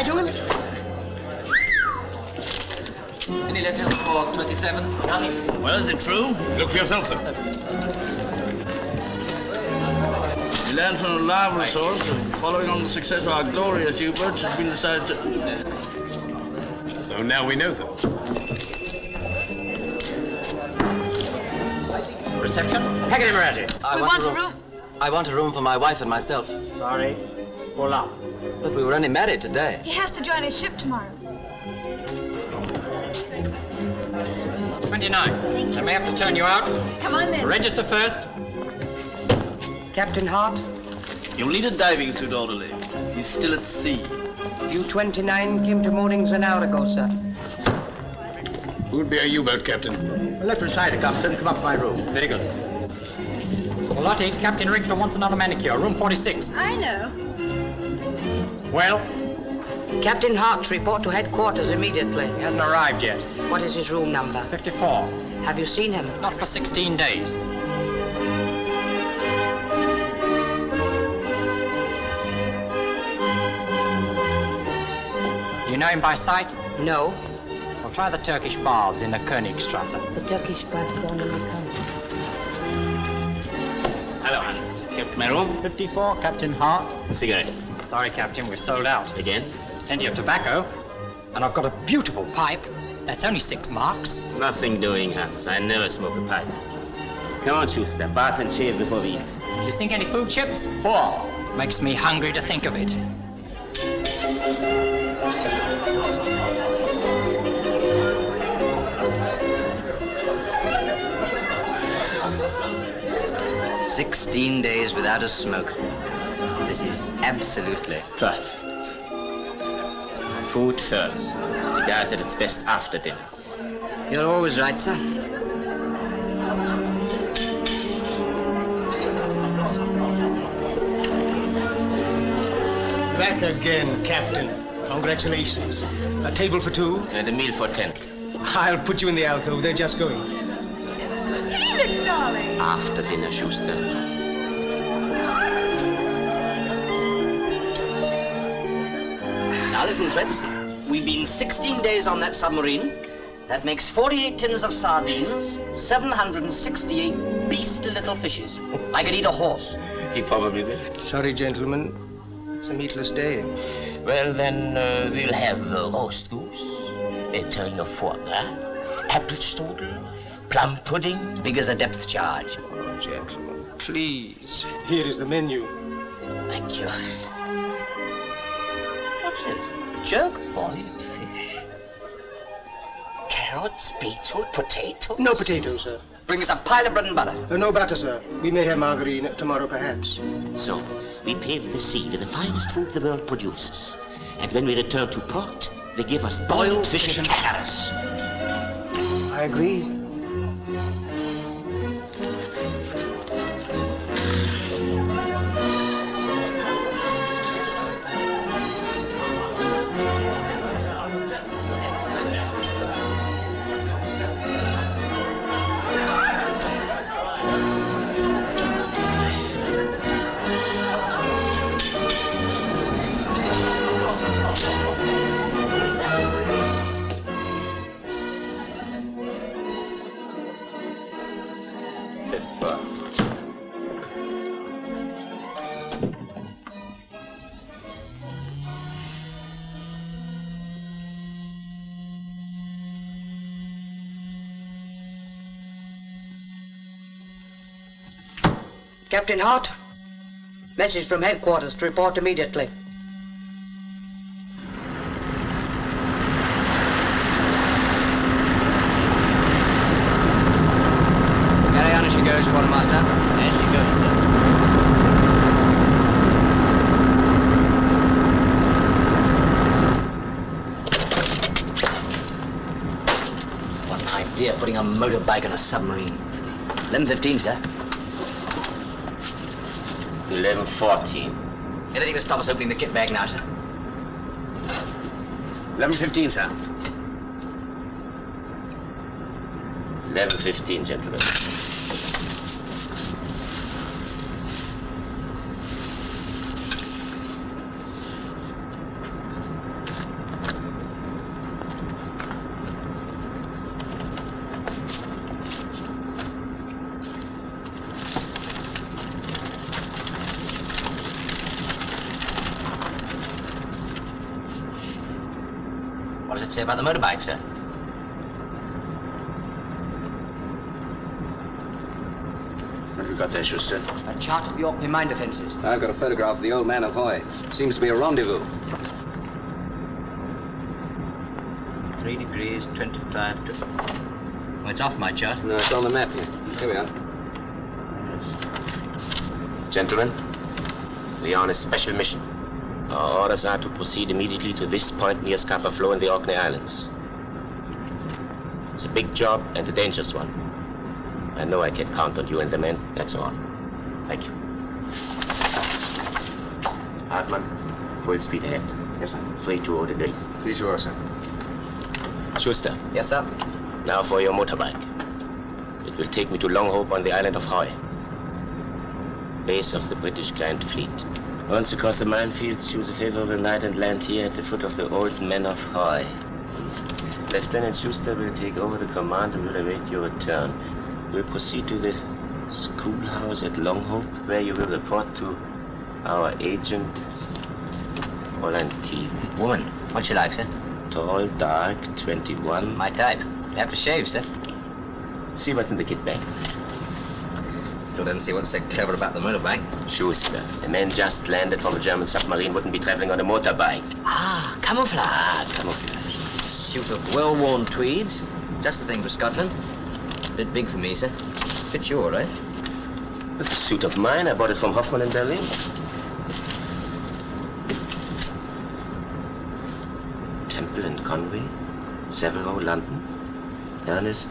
gentlemen. Any letters for 27? None. Well, is it true? Look for yourself, sir. We learned from a reliable source that following on the success of our glorious U-boats, it's been decided to... So now we know, sir. Reception? Packet Emirati. We want a room. I want a room for my wife and myself. Sorry. Pull up. But we were only married today. He has to join his ship tomorrow. 29. I may have to turn you out. Come on then. Register first. Captain Hart, You'll need a diving suit, orderly. He's still at sea. U-29 came to moorings an hour ago, sir. Who'd be a U-boat, Captain? Left side, Captain. Come up to my room. Very good. Lottie, Captain Richter wants another manicure. Room 46. I know. Well, Captain Hart, report to headquarters immediately. he hasn't arrived yet. What is his room number? 54. Have you seen him? Not for 16 days. You know him by sight? No. Well, try the Turkish baths in the Königstrasse. The Turkish bath down in the country. Hello, Hans. Captain, my room? 54, Captain Hart. Cigarettes. Sorry, Captain, we're sold out. Again? Plenty of tobacco. And I've got a beautiful pipe. That's only 6 marks. Nothing doing, Hans. I never smoke a pipe. Come on, Schuster. Bath and shave before we eat. Do you think any food chips? 4. Makes me hungry to think of it. "16 days without a smoke. This is absolutely Perfect. Food first. Cigars at its best after dinner. You're always right, sir. Back again, Captain. Congratulations. A table for 2? And a meal for 10. I'll put you in the alcove. They're just going. Felix, darling. After dinner, Schuster. Now listen, Fritz. We've been 16 days on that submarine. That makes 48 tins of sardines, 768 beastly little fishes. I could eat a horse. He probably will. Sorry, gentlemen. It's a meatless day. Well, then, we'll have roast goose, a tureen of foie gras, apple strudel, plum pudding. Big as a depth charge. Oh, gentlemen, please. Here is the menu. Thank you. What's it? Jerk boiled fish. Carrots, beetroot, potatoes. No potatoes, sir. Bring us a pile of bread and butter. No butter, sir. We may have margarine tomorrow, perhaps. So, we pave the sea with the finest food the world produces. And when we return to port, they give us boiled fish and carrots. I agree. Captain Hart, message from headquarters to report immediately. Carry on as she goes, quartermaster. As she goes, sir. What an idea, putting a motorbike on a submarine. 11:15, sir. 11:14. Anything to stop us opening the kit bag now, sir? 11:15, sir. 11:15, gentlemen. Say about the motorbike, sir. What have you got there, Schuster? A chart of the Orkney mine defenses. I've got a photograph of the old man of Hoy. Seems to be a rendezvous. 3 degrees, 25 to... Oh, it's off my chart. No, it's on the map here. Here we are. Gentlemen, we are on a special mission. Our orders are to proceed immediately to this point near Scapa Flow in the Orkney Islands. It's a big job and a dangerous one. I know I can count on you and the men, that's all. Thank you. Hartmann, full speed ahead. Yes, sir. 320 degrees. 320, sir. Schuster, Yes, sir. now for your motorbike. It will take me to Longhope on the island of Hoy, base of the British Grand Fleet. Once across the minefields, choose a favorable night and land here at the foot of the Old Men of Hoy. Lieutenant Schuster will take over the command and will await your return. We'll proceed to the schoolhouse at Longhope, where you will report to our agent, Holland T. Woman, what's she like, sir? Tall, dark, 21. My type. You have to shave, sir. See what's in the kit bag. Still don't see what's so clever about the motorbike. Schuster, a man just landed from a German submarine wouldn't be traveling on a motorbike. Ah, camouflage. Ah, camouflage. Suit of well-worn tweeds. Just the thing for Scotland. Bit big for me, sir. Fits you all right. It's a suit of mine. I bought it from Hoffman in Berlin. Temple and Conway, Severo, London. Ernest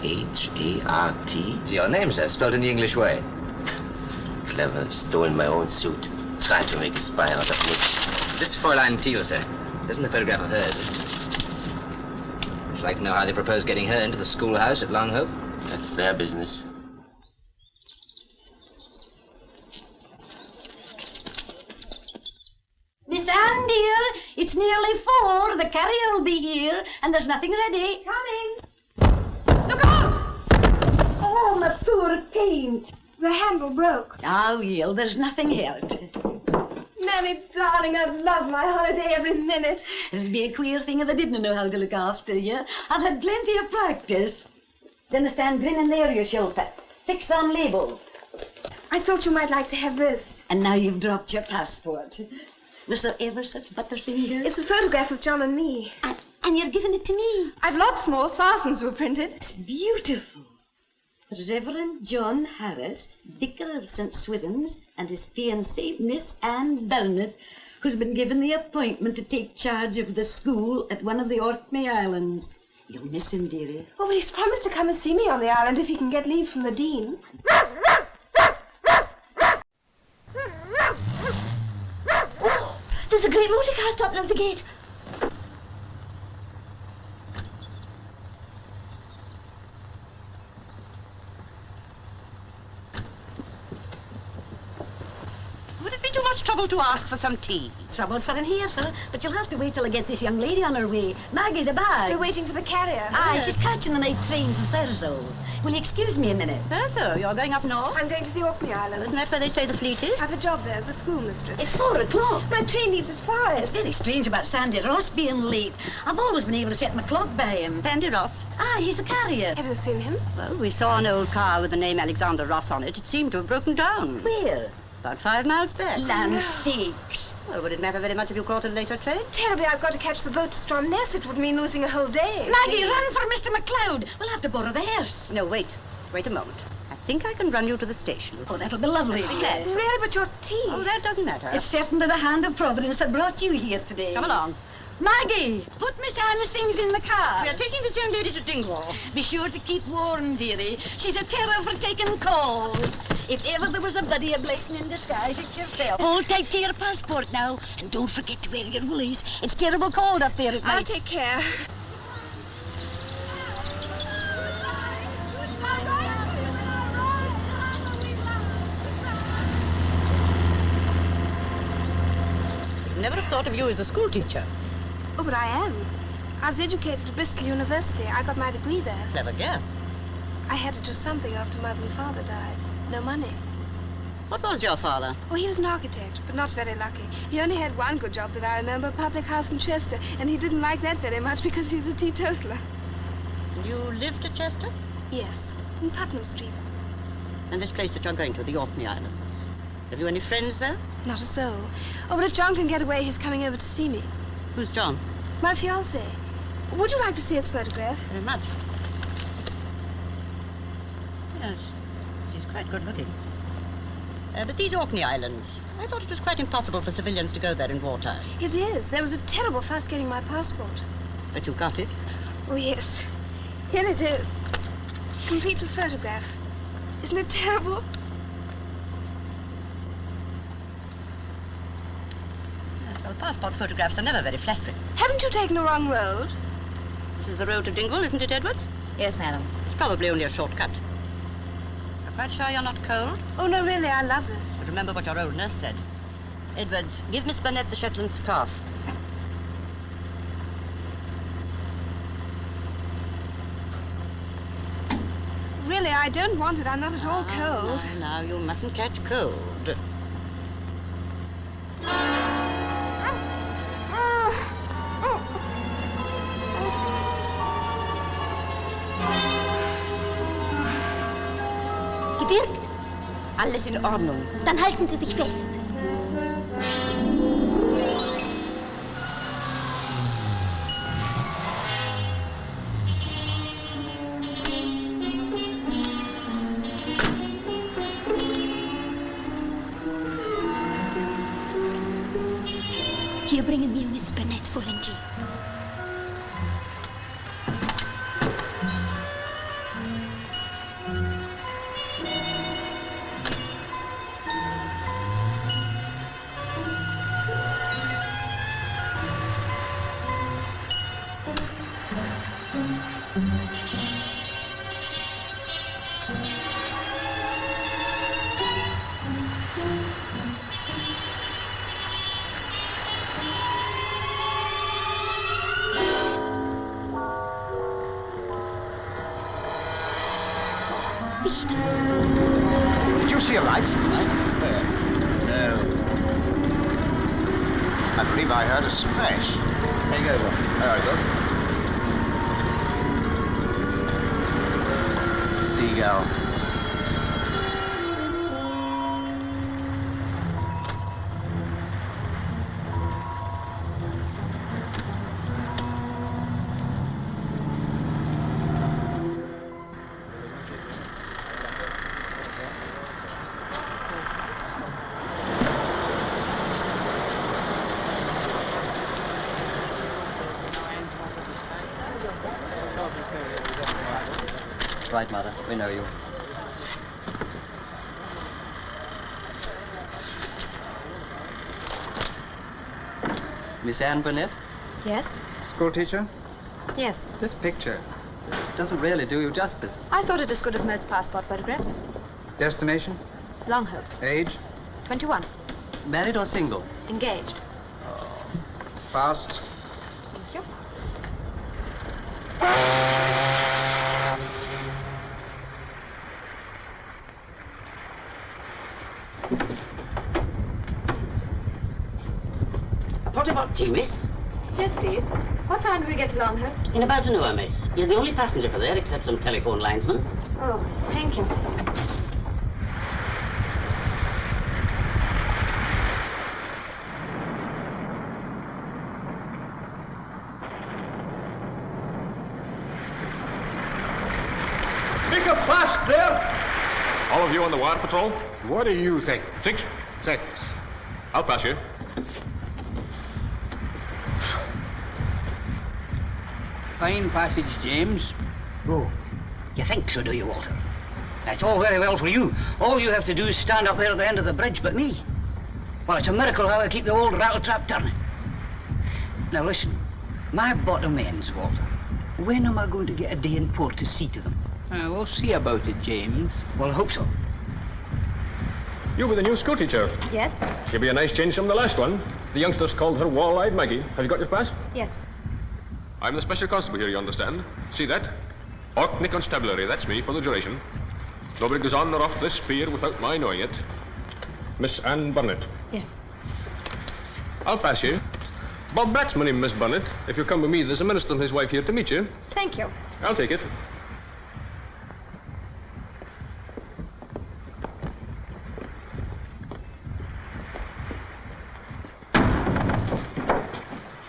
H-A-R-T. Your name, sir, spelled in the English way. Clever. Stole my own suit. Tried to make a spy out of me. This Fräulein Thiel, sir. Isn't a photograph of hers. Would you like to know how they propose getting her into the schoolhouse at Longhope? That's their business. Miss Anne, dear, it's nearly 4. The carrier will be here, and there's nothing ready. Coming. Look out! Oh, my poor paint. The handle broke. Oh, Yale, there's nothing hurt. Nanny, darling, I love my holiday every minute. It'd be a queer thing if I didn't know how to look after you. I've had plenty of practice. Then stand grinning there, you shilper. Fixed on label. I thought you might like to have this. And now you've dropped your passport. Was there ever such butterfinger? It's a photograph of John and me. And you're giving it to me? I've lots more. Thousands were printed. It's beautiful. Reverend John Harris, Vicar of St. Swithin's, and his fiancée, Miss Anne Burnett, who's been given the appointment to take charge of the school at one of the Orkney Islands. You'll miss him, dearie. Oh, well, he's promised to come and see me on the island if he can get leave from the Dean. Oh, there's a great motor car stopping at the gate. Would it be too much trouble to ask for some tea? Trouble's for in here, sir, but you'll have to wait till I get this young lady on her way. Maggie, the bag. We're waiting for the carrier. Aye, she's catching the night train to Thurso. Will you excuse me a minute? Thurso, you're going up north? I'm going to the Orkney Islands. Isn't that where they say the fleet is? I have a job there as a schoolmistress. It's 4 o'clock. My train leaves at 5. It's very strange about Sandy Ross being late. I've always been able to set my clock by him. Sandy Ross? Ah, he's the carrier. Have you seen him? Well, we saw an old car with the name Alexander Ross on it. It seemed to have broken down. Where? About 5 miles back. Land sakes. Well, would it matter very much if you caught a later train? Terribly, I've got to catch the boat to Stromness. It would mean losing a whole day. Maggie, run for Mr. McLeod. We'll have to borrow the hearse. No, wait. Wait a moment. I think I can run you to the station. Oh, that'll be lovely. Yes. Really, but your tea. Oh, that doesn't matter. It's certainly the hand of Providence that brought you here today. Come along. Maggie, put Miss Anne's things in the car. We are taking this young lady to Dingwall. Be sure to keep warm, dearie. She's a terror for taking calls. If ever there was a buddy, a blessing in disguise, it's yourself. Hold tight to your passport now, and don't forget to wear your woolies. It's terrible cold up there at night. I'll take care. Never have thought of you as a school teacher. Oh, but I am. I was educated at Bristol University. I got my degree there. Clever girl. I had to do something after Mother and Father died. No money. What was your father? Oh, he was an architect, but not very lucky. He only had one good job that I remember, a public house in Chester, and he didn't like that very much because he was a teetotaler. You lived at Chester? Yes, in Putnam Street. And this place that you're going to, the Orkney Islands. Have you any friends there? Not a soul. Oh, but if John can get away, he's coming over to see me. Who's John? My fiancé. Would you like to see his photograph? Very much. Yes, she's quite good looking. But these Orkney Islands, I thought it was quite impossible for civilians to go there in wartime. It is. There was a terrible fuss getting my passport. But you got it? Oh, yes. Here it is. Complete with photograph. Isn't it terrible? Yes, well, passport photographs are never very flattering. Haven't you taken the wrong road? This is the road to Dingle, isn't it, Edwards? Yes, madam. It's probably only a shortcut. You're quite sure you're not cold? Oh, no, really, I love this. But remember what your old nurse said. Edwards, give Miss Burnett the Shetland scarf. Really, I don't want it. I'm not at all cold. Now, you mustn't catch cold. Gewirkt? Alles in Ordnung. Dann halten Sie sich fest. Hier bringen wir Miss Burnett, Fräulein G. Did you see a light? Where? No. I believe I heard a splash. Take over. There I go. Seagull. Right, Mother. We know you. Miss Anne Burnett? Yes? School teacher? Yes. This picture doesn't really do you justice. I thought it as good as most passport photographs. Destination? Longhope. Age? 21. Married or single? Engaged. Fast? Thank you. What about tea, miss? Yes, please. What time do we get to Longhope? In about an hour, miss. You're the only passenger for there except some telephone linesmen. Oh, thank you. Make a fast there! All of you on the wire patrol? What do you think? 6 seconds. I'll pass you. Fine passage, James. Oh. You think so, do you, Walter? That's all very well for you. All you have to do is stand up there at the end of the bridge, but me? Well, it's a miracle how I keep the old rattletrap turning. Now listen, my bottom ends, Walter. When am I going to get a day in port to see to them? We'll see about it, James. Well, I hope so. You were the new schoolteacher. Yes? You'll be a nice change from the last one. The youngsters called her Wall-Eyed Maggie. Have you got your pass? Yes. I'm the special constable here, you understand. See that? Orkney Constabulary, that's me for the duration. Nobody goes on or off this pier without my knowing it. Miss Anne Burnett. Yes. I'll pass you. Bob Black's my name, Miss Burnett. If you'll come with me, there's a minister and his wife here to meet you. Thank you. I'll take it.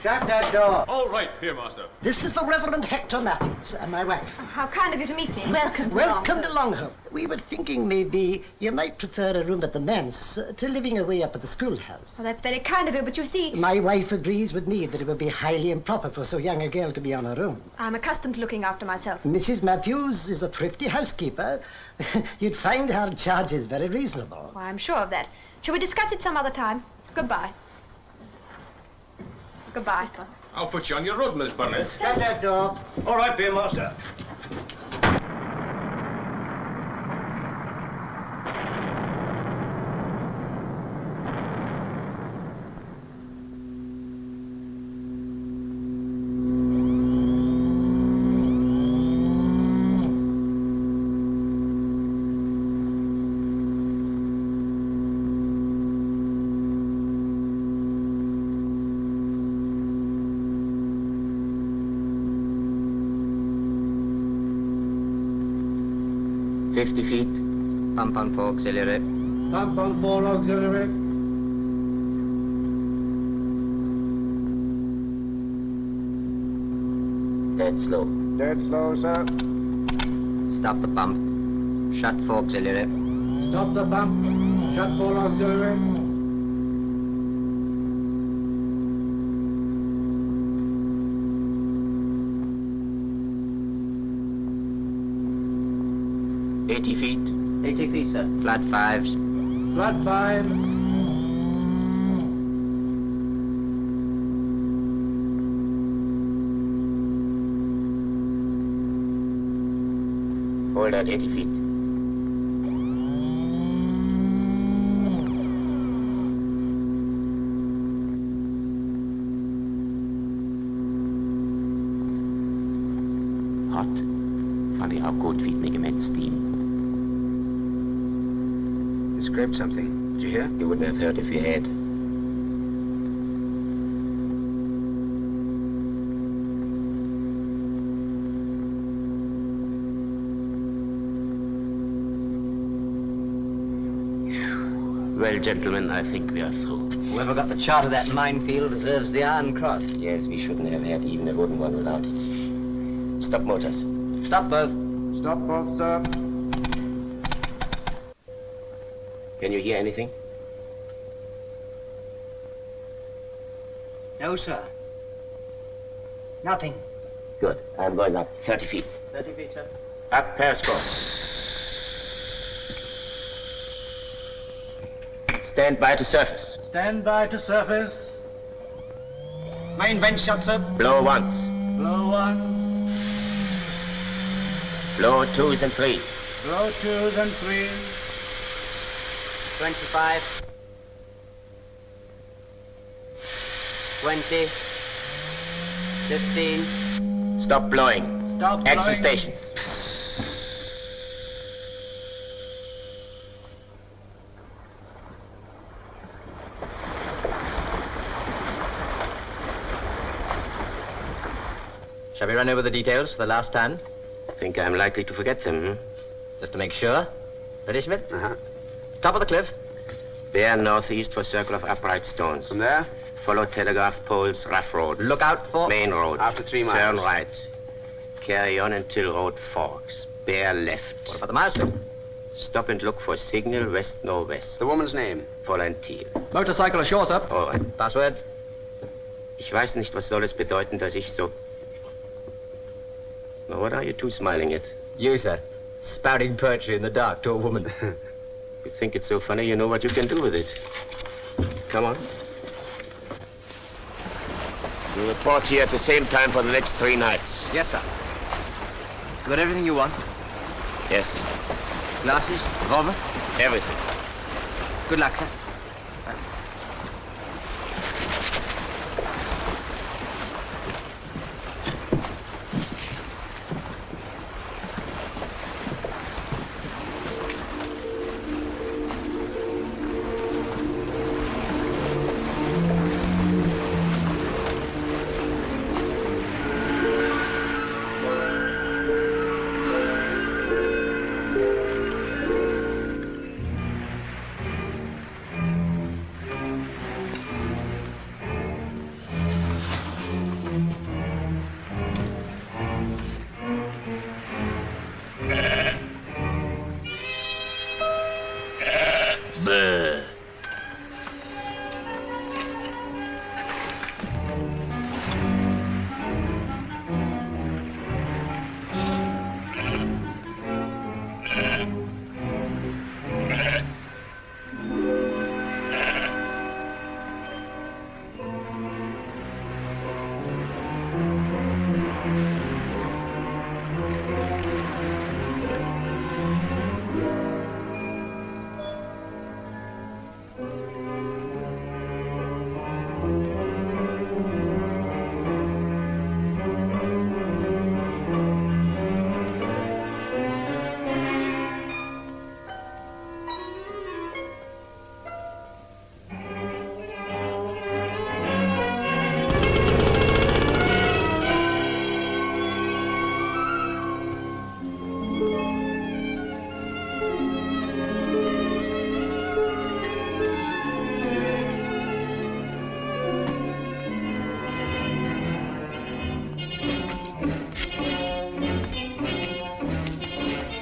Shut that door. All right, here, Master. This is the Reverend Hector Matthews and my wife. How kind of you to meet me. Welcome to Welcome to Longhope. We were thinking maybe you might prefer a room at the manse to living away up at the schoolhouse. Well, that's very kind of you, but you see, My wife agrees with me that it would be highly improper for so young a girl to be on her own. I'm accustomed to looking after myself. Mrs. Matthews is a thrifty housekeeper. You'd find her charges very reasonable. Well, I'm sure of that. Shall we discuss it some other time? Goodbye. Goodbye. I'll put you on your road, Miss Burnett. Shut that door. All right, dear Master. $50 feet. Pump on 4 auxiliary. Pump on 4 auxiliary. Dead slow. Dead slow, sir. Stop the pump. Shut 4 auxiliary. Stop the pump. Shut 4 auxiliary. $80 feet. 80 feet, sir. Flat 5s. Flat 5. Hold at 80 feet. Hot. Funny how cold feet make immense steam. You scraped something. Did you hear? You wouldn't have heard if you had. Well, gentlemen, I think we are through. Whoever got the chart of that minefield deserves the Iron Cross. Yes, we shouldn't have had even a wooden one without it. Stop motors. Stop both. Stop both, sir. Can you hear anything? No, sir. Nothing. Good. I'm going up 30 feet. 30 feet, sir. Up periscope. Stand by to surface. Stand by to surface. Main vent shut, sir. Blow once. Blow 1. Blow 2s and 3s. Blow 2s and 3s. 25. 20. 15. Stop blowing. Stop Exit blowing. stations. Shall we run over the details for the last time? Think I'm likely to forget them, Just to make sure. Ready, Schmidt? Uh-huh. Top of the cliff. Bear northeast for circle of upright stones. From there? Follow telegraph poles, rough road. Look out for... Main road. After 3 miles. Turn right. Carry on until road forks. Bear left. What about the milestone? Stop and look for signal west-northwest. The woman's name? Fräulein Thiel. Motorcycle ashore, sir. All right. Password? Ich weiß nicht, was soll es bedeuten, dass ich so... Now, what are you two smiling at? You, sir. Spouting poetry in the dark to a woman. You think it's so funny, you know what you can do with it. Come on. You report here at the same time for the next 3 nights. Yes, sir. You got everything you want? Yes. Glasses? Revolver? Everything. Good luck, sir.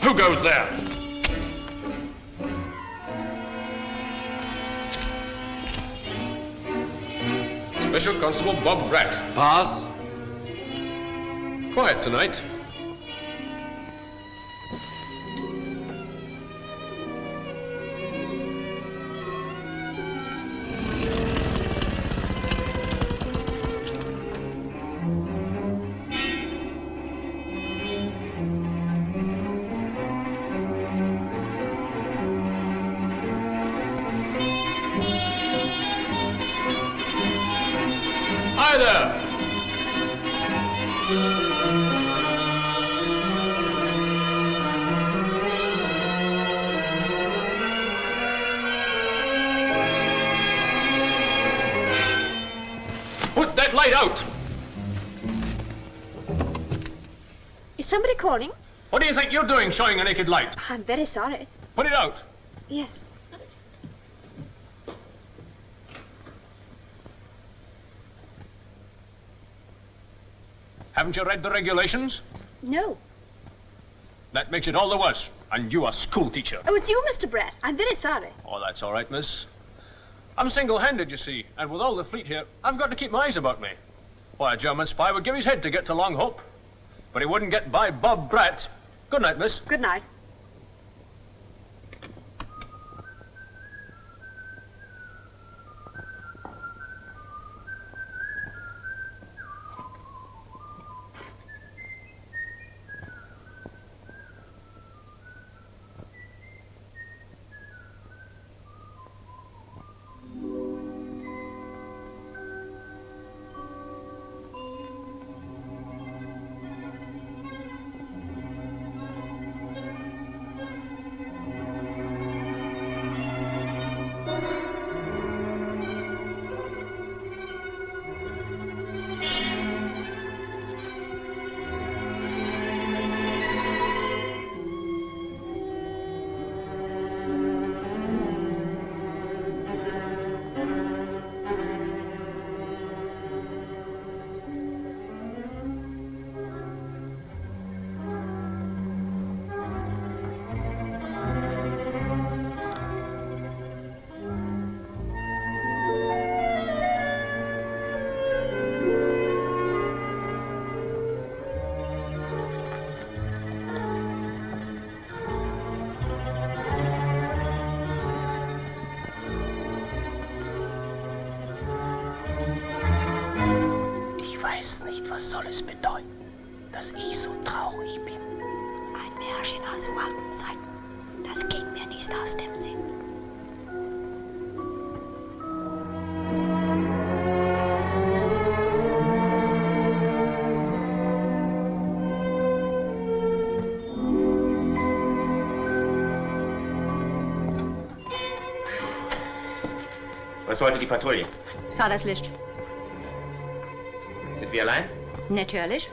Who goes there? Special Constable Bob Bratt. Pass. Quiet tonight. Hi there! Put that light out! Is somebody calling? What do you think you're doing showing a naked light? I'm very sorry. Put it out! Yes. Haven't you read the regulations? No. That makes it all the worse. And you a school teacher. Oh, it's you, Mr. Bratt. I'm very sorry. Oh, that's all right, miss. I'm single-handed, you see, and with all the fleet here, I've got to keep my eyes about me. Why, a German spy would give his head to get to Long Hope. But he wouldn't get by Bob Bratt. Good night, miss. Good night. Was soll es bedeuten, dass ich so traurig bin? Ein Märchen aus alten Zeiten. Das ging mir nicht aus dem Sinn. Was wollte die Patrouille? Sah das Licht. Sind wir allein? Natürlich.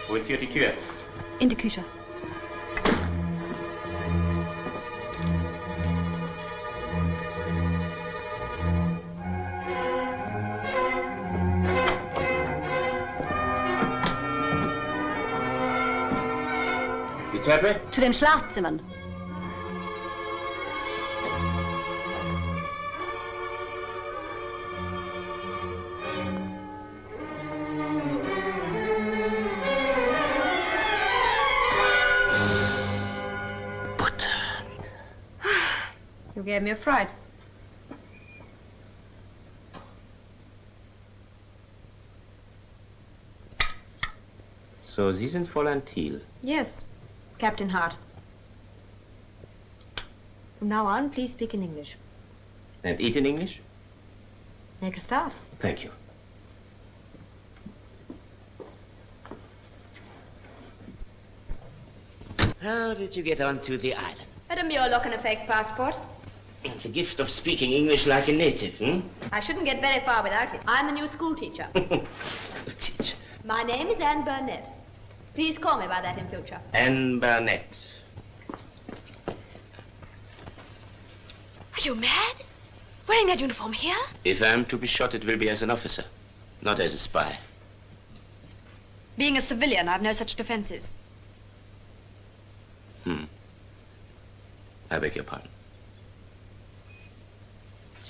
Wohin führt die Tür? In die Küche. Die Treppe? Zu den Schlafzimmern. You gave me a fright. So, Sie sind Fräulein Thiel. Yes, Captain Hart. From now on, please speak in English. And eat in English? Make a start. Thank you. How did you get onto the island? Had a mule look and a fake passport. The gift of speaking English like a native, hmm? I shouldn't get very far without it. I'm the new school teacher. Teacher. My name is Anne Burnett. Please call me by that in future. Anne Burnett. Are you mad? Wearing that uniform here? If I'm to be shot, it will be as an officer, not as a spy. Being a civilian, I've no such defenses. I beg your pardon.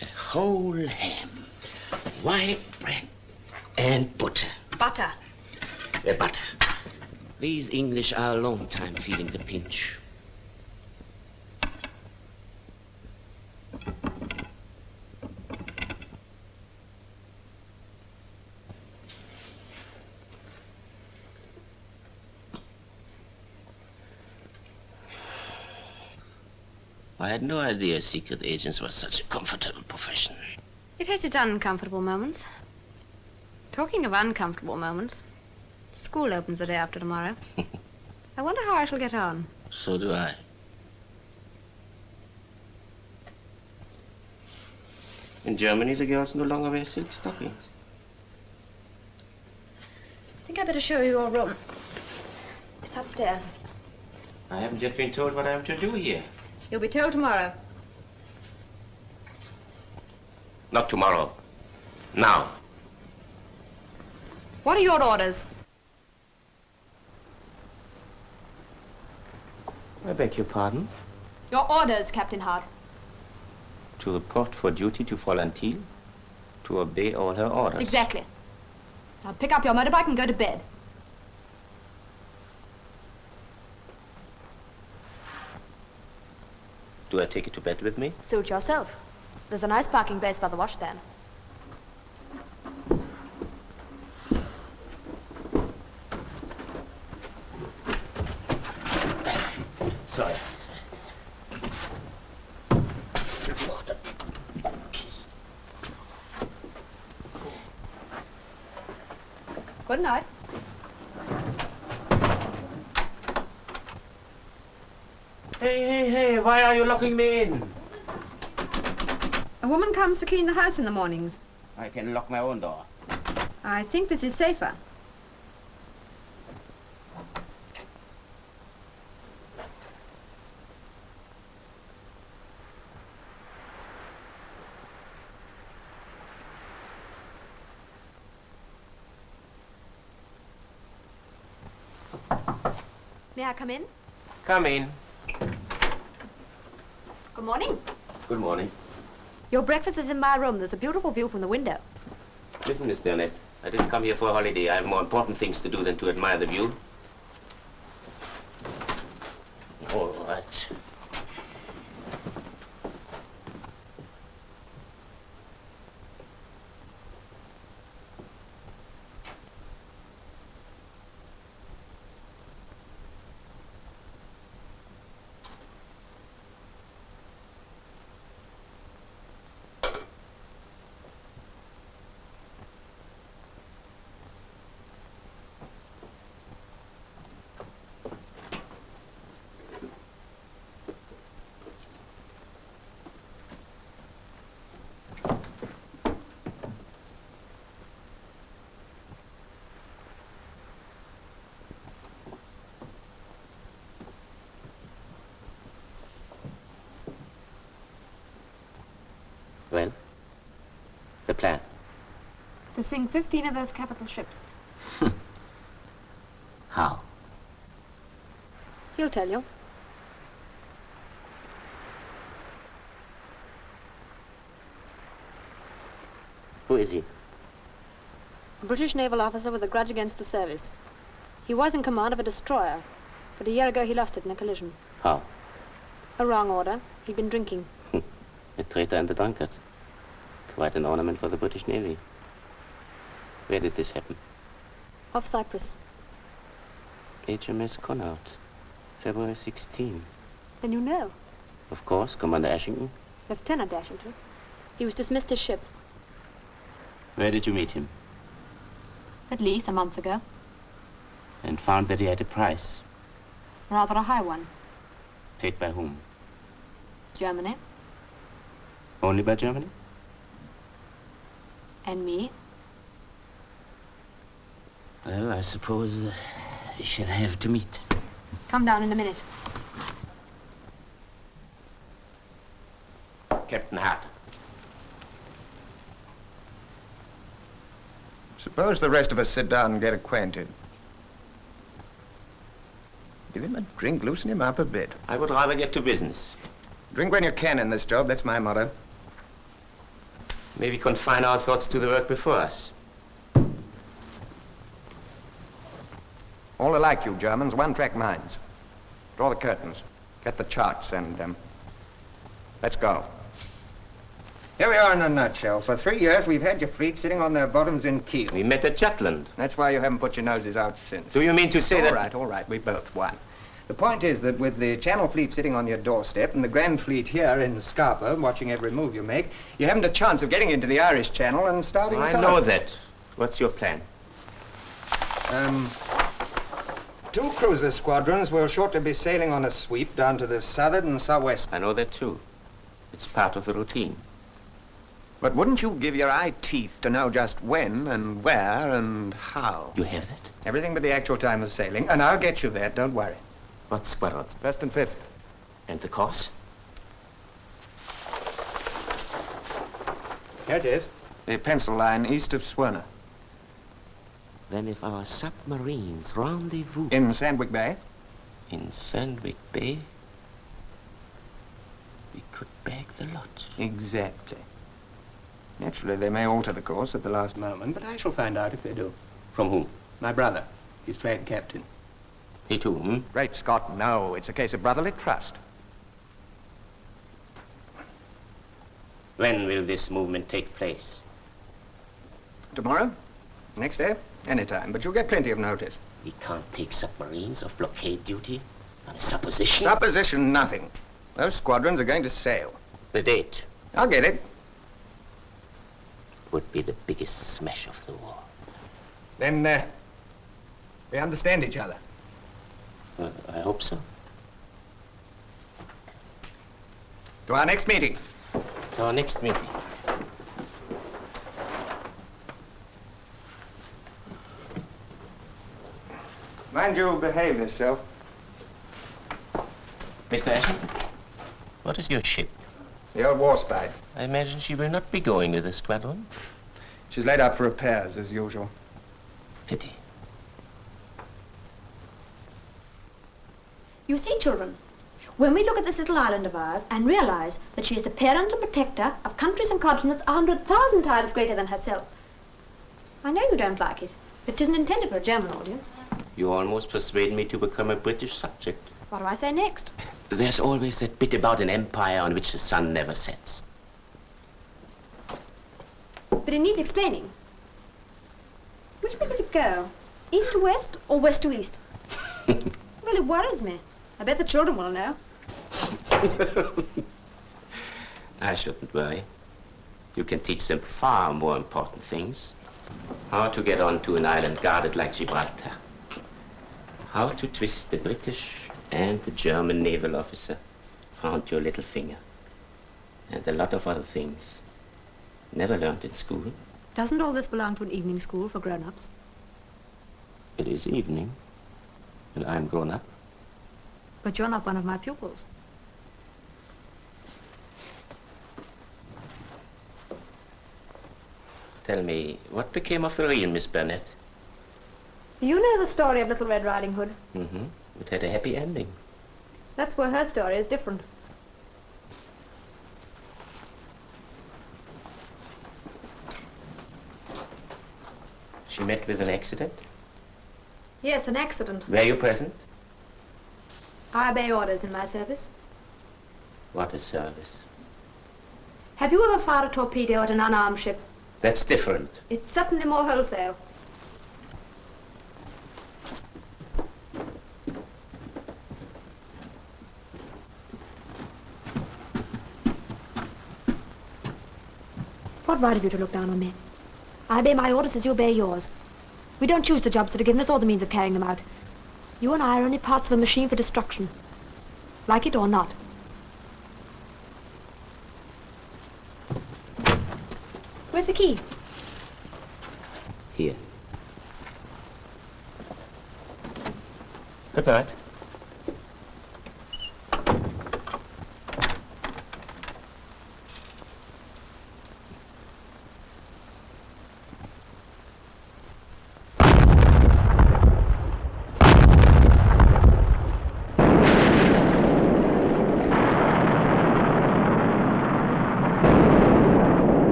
A whole ham, white bread, and butter. Butter. Butter. These English are a long time feeling the pinch. I had no idea secret agents was such a comfortable profession. It has its uncomfortable moments. Talking of uncomfortable moments, school opens the day after tomorrow. I wonder how I shall get on. So do I. In Germany, the girls no longer wear silk stockings. I think I better show you your room. It's upstairs. I haven't yet been told what I am to do here. You'll be told tomorrow. Not tomorrow. Now. What are your orders? I beg your pardon? Your orders, Captain Hart. To report for duty to Fräulein Thiel, to obey all her orders. Exactly. Now pick up your motorbike and go to bed. Do I take it to bed with me? Suit yourself. There's a nice parking place by the washstand. Sorry. Good night. Hey, why are you locking me in? A woman comes to clean the house in the mornings. I can lock my own door. I think this is safer. May I come in? Come in. Good morning. Good morning. Your breakfast is in my room. There's a beautiful view from the window. Listen, Miss Burnett, I didn't come here for a holiday. I have more important things to do than to admire the view. All right. Well, the plan. To sink 15 of those capital ships. How? He'll tell you. Who is he? A British naval officer with a grudge against the service. He was in command of a destroyer, but a year ago he lost it in a collision. How? A wrong order. He'd been drinking. A traitor and a drunkard. Quite an ornament for the British Navy. Where did this happen? Off Cyprus. HMS Connaught, February 16. Then you know. Of course, Commander Ashington. Lieutenant Ashington. He was dismissed his ship. Where did you meet him? At Leith a month ago. And found that he had a price. Rather a high one. Paid by whom? Germany. Only by Germany? And me. Well, I suppose we shall have to meet. Come down in a minute. Captain Hart. Suppose the rest of us sit down and get acquainted. Give him a drink, loosen him up a bit. I would rather get to business. Drink when you can in this job, that's my motto. Maybe confine our thoughts to the work before us. All alike, you Germans, one-track minds. Draw the curtains, get the charts, and, let's go. Here we are in a nutshell. For 3 years, we've had your fleet sitting on their bottoms in Kiel. We met at Jutland. That's why you haven't put your noses out since. Do you mean to say that... All right, we both won. The point is that with the Channel Fleet sitting on your doorstep and the Grand Fleet here in Scarborough watching every move you make, you haven't a chance of getting into the Irish Channel and starting I south. know that. What's your plan? 2 cruiser squadrons will shortly be sailing on a sweep down to the southern and southwest. I know that too. It's part of the routine. But wouldn't you give your eye teeth to know just when and where and how? You have that? Everything but the actual time of sailing, and I'll get you there, don't worry. What squadrons? 1st and 5th. And the course? Here it is. The pencil line east of Swerner. Then if our submarines rendezvous... In Sandwich Bay? In Sandwich Bay, we could bag the lot. Exactly. Naturally, they may alter the course at the last moment, but I shall find out if they do. From whom? My brother. He's flag captain. He too, hmm? Great Scott, no. It's a case of brotherly trust. When will this movement take place? Tomorrow? Next day? Anytime, but you'll get plenty of notice. We can't take submarines off blockade duty on a supposition. Supposition, nothing. Those squadrons are going to sail. The date? I'll get it. Would be the biggest smash of the war. Then, we understand each other. I hope so. To our next meeting. To our next meeting. Mind you behave yourself. Mr. Ashton, what is your ship? The old war spy. I imagine she will not be going with the squadron. She's laid up for repairs, as usual. Pity. You see, children, when we look at this little island of ours and realize that she is the parent and protector of countries and continents 100,000 times greater than herself, I know you don't like it, but it isn't intended for a German audience. You almost persuade me to become a British subject. What do I say next? There's always that bit about an empire on which the sun never sets. But it needs explaining. Which way does it go? East to west or west to east? Well, it worries me. I bet the children will know. I shouldn't worry. You can teach them far more important things. How to get onto an island guarded like Gibraltar. How to twist the British and the German naval officer around your little finger. And a lot of other things. Never learned in school. Doesn't all this belong to an evening school for grown-ups? It is evening, and I'm grown up. But you're not one of my pupils. Tell me, what became of the real Miss Burnett? You know the story of Little Red Riding Hood. Mm-hmm. It had a happy ending. That's where her story is different. She met with an accident? Yes, an accident. Were you present? I obey orders in my service. What a service. Have you ever fired a torpedo at an unarmed ship? That's different. It's certainly more wholesale. What right have you to look down on me? I obey my orders as you obey yours. We don't choose the jobs that are given us or the means of carrying them out. You and I are only parts of a machine for destruction. Like it or not. Where's the key? Here. Good night.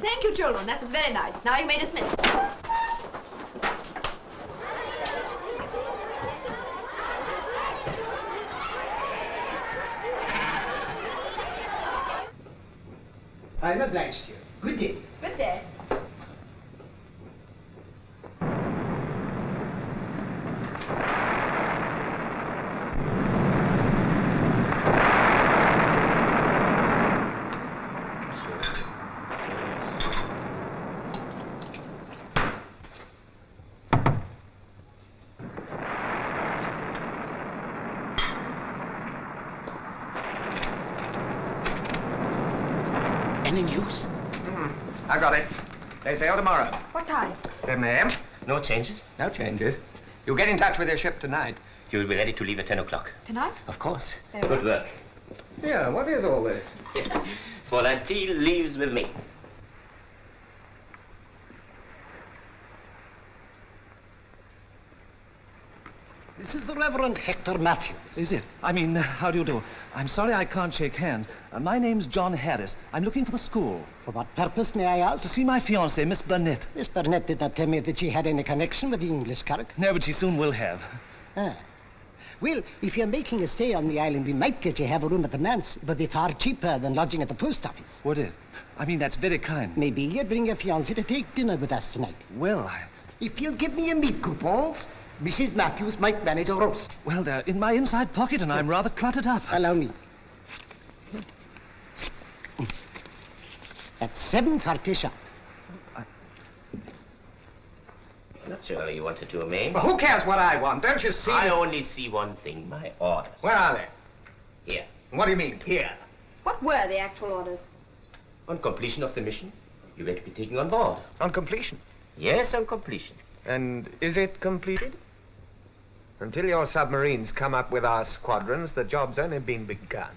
Thank you, children. That was very nice. Now you may dismiss. I'm obliged to you. Good day. Good day. Any news? I got it. They sail tomorrow. What time? 7 a.m. No changes? No changes. You get in touch with your ship tonight. You will be ready to leave at 10 o'clock. Tonight? Of course. Very Good well. work. Yeah, what is all this? Volatile leaves with me. This is the Reverend Hector Matthews. Is it? I mean, how do you do? I'm sorry I can't shake hands. My name's John Harris. I'm looking for the school. For what purpose, may I ask? To see my fiancée, Miss Burnett. Miss Burnett did not tell me that she had any connection with the English Kirk. No, but she soon will have. Ah. Well, if you're making a stay on the island, we might get you have a room at the manse. It would be far cheaper than lodging at the post office. Would it? I mean, that's very kind. Maybe you'd bring your fiancée to take dinner with us tonight. Well, If you'll give me a meat coupons, Mrs. Matthews might manage a roast. Well, they're in my inside pocket, and I'm rather cluttered up. Allow me. At 7:30 sharp. Not sure you want to do, May. Well, who cares what I want? Don't you see? I only see one thing, my orders. Where are they? Here. What do you mean? Here. What were the actual orders? On completion of the mission, you were to be taken on board. On completion? Yes, on completion. And is it completed? Until your submarines come up with our squadrons, the job's only been begun.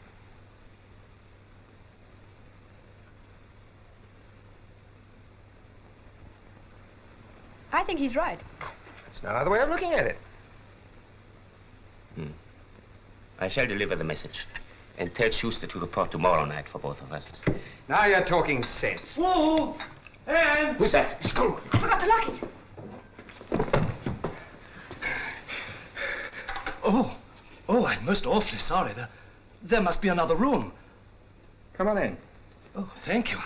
I think he's right. There's no other way of looking at it. I shall deliver the message. And tell Schuster to report tomorrow night for both of us. Now you're talking sense. Whoa! Anne! Who's that? Screw! I forgot to lock it. Oh, I'm most awfully sorry. There must be another room. Come on in. Oh, thank you.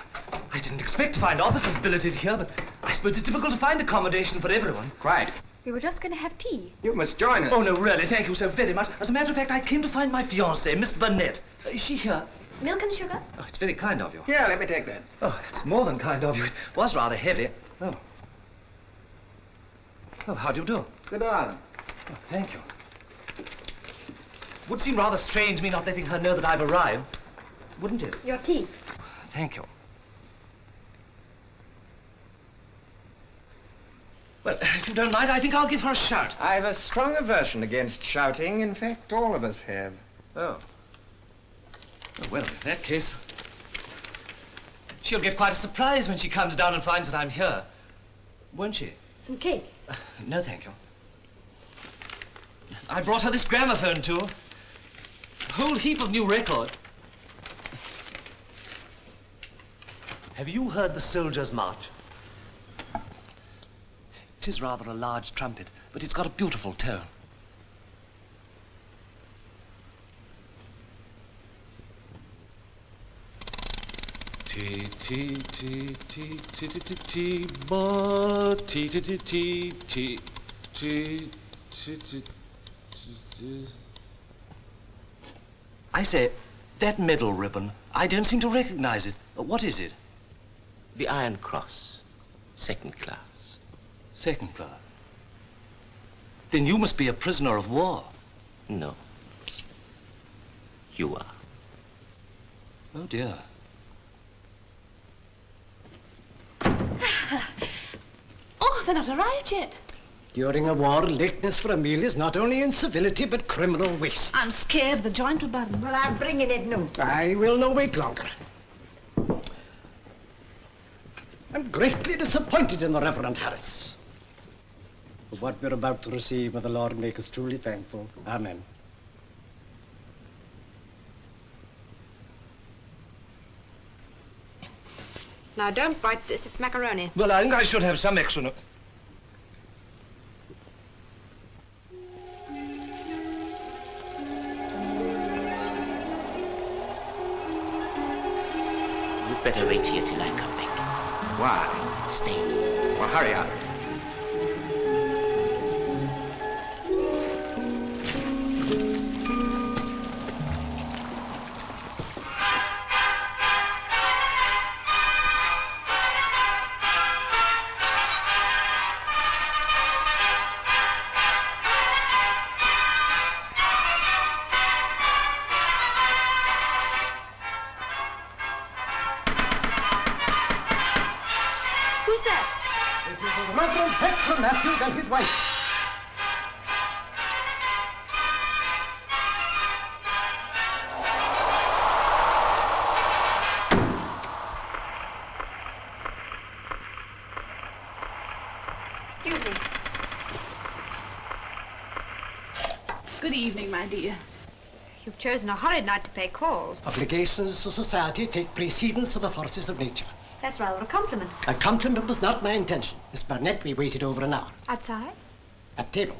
I didn't expect to find officers billeted here, but I suppose it's difficult to find accommodation for everyone. Quite. We were just going to have tea. You must join us. Oh, no, really, thank you so very much. As a matter of fact, I came to find my fiancée, Miss Burnett. Is she here? Milk and sugar? Oh, it's very kind of you. Yeah, let me take that. Oh, it's more than kind of you. It was rather heavy. Oh. Oh, how do you do? Sit down. Oh, thank you. It would seem rather strange me not letting her know that I've arrived, wouldn't it? Your tea. Thank you. Well, if you don't mind, I think I'll give her a shout. I've a strong aversion against shouting. In fact, all of us have. Oh. Well, in that case, she'll get quite a surprise when she comes down and finds that I'm here. Won't she? Some cake. No, thank you. I brought her this gramophone, too. A whole heap of new records. Have you heard the Soldiers' March? It is rather a large trumpet, but it's got a beautiful tone. T T T T T T T T bo T T T T T T T T. I say, that medal ribbon, I don't seem to recognize it. What is it? The Iron Cross, second class. Second class? Then you must be a prisoner of war. No. You are. Oh, dear. Oh, they're not arrived yet. During a war, lateness for a meal is not only incivility, but criminal waste. I'm scared the joint will burn. Well, I'm bringing it now. I will no wait longer. I'm greatly disappointed in the Reverend Harris. For what we're about to receive, may the Lord make us truly thankful. Amen. Now, don't bite this. It's macaroni. Well, I think I should have some extra. You'd better wait here till I come back. Why? Stay. Well, hurry up. Who's that? This is the Reverend Hector Matthews and his wife. Excuse me. Good evening, my dear. You've chosen a horrid night to pay calls. Obligations to society take precedence to the forces of nature. That's rather a compliment. A compliment was not my intention. Miss Burnett, we waited over an hour. Outside? At table.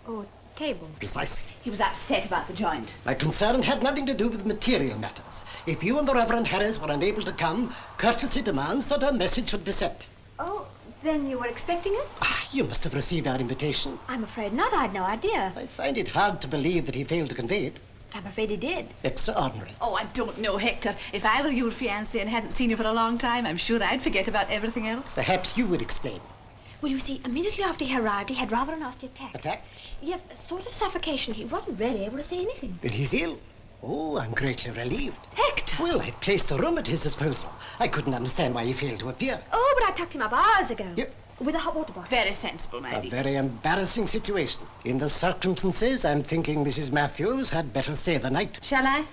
Oh, table. Precisely. He was upset about the joint. My concern had nothing to do with material matters. If you and the Reverend Harris were unable to come, courtesy demands that a message should be sent. Oh, then you were expecting us? You must have received our invitation. I'm afraid not. I'd no idea. I find it hard to believe that he failed to convey it. I'm afraid he did. Extraordinary. Oh, I don't know, Hector. If I were your fiancé and hadn't seen you for a long time, I'm sure I'd forget about everything else. Perhaps you would explain. Well, you see, immediately after he arrived, he had rather a nasty attack. Attack? Yes, a sort of suffocation. He wasn't really able to say anything. Then he's ill. Oh, I'm greatly relieved. Hector! Well, I placed a room at his disposal. I couldn't understand why he failed to appear. Oh, but I tucked him up hours ago. Yep. With a hot water bottle. Very sensible, my A dear. very embarrassing situation. In the circumstances, I'm thinking Mrs. Matthews had better stay the night. Shall I?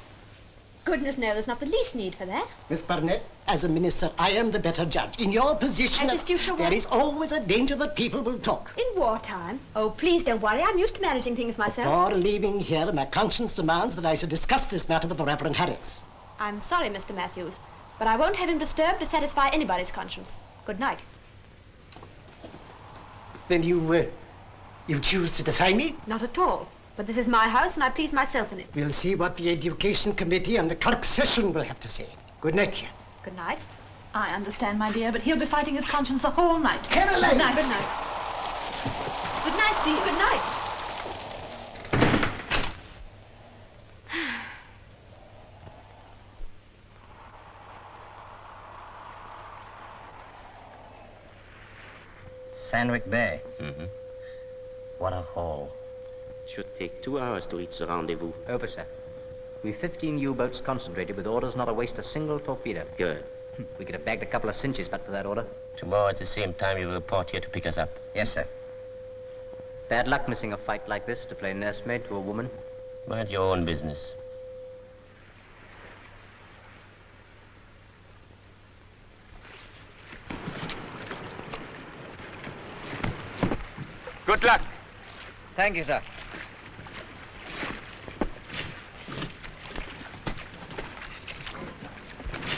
Goodness, no, there's not the least need for that. Miss Burnett, as a minister, I am the better judge. In your position, As his future wife? there is always a danger that people will talk. In wartime? Oh, please don't worry. I'm used to managing things myself. Before leaving here, my conscience demands that I should discuss this matter with the Reverend Harris. I'm sorry, Mr. Matthews, but I won't have him disturbed to satisfy anybody's conscience. Good night. Then you choose to defy me? Not at all. But this is my house, and I please myself in it. We'll see what the Education Committee and the Clerk Session will have to say. Good night, dear. Good night. I understand, my dear, but he'll be fighting his conscience the whole night. Caroline! Good night. Good night. Good night, dear. Good night. Sandwich Bay. Mm-hmm. What a haul. Should take 2 hours to reach the rendezvous. Over, sir. We've 15 U-boats concentrated with orders not to waste a single torpedo. Good. We could have bagged a couple of cinches but for that order. Tomorrow at the same time you will report here to pick us up. Yes, sir. Bad luck missing a fight like this to play nursemaid to a woman. Mind your own business. Good luck. Thank you, sir.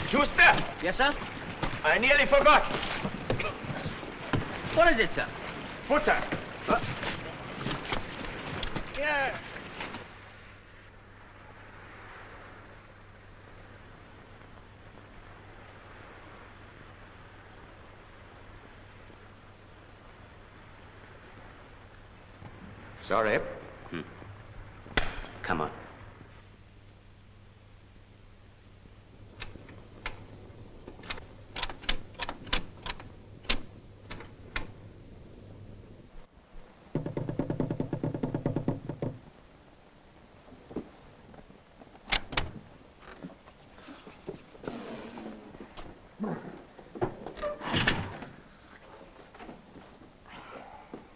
Schuster! Yes, sir? I nearly forgot. What is it, sir? Footer. Yeah. Sorry. Come on.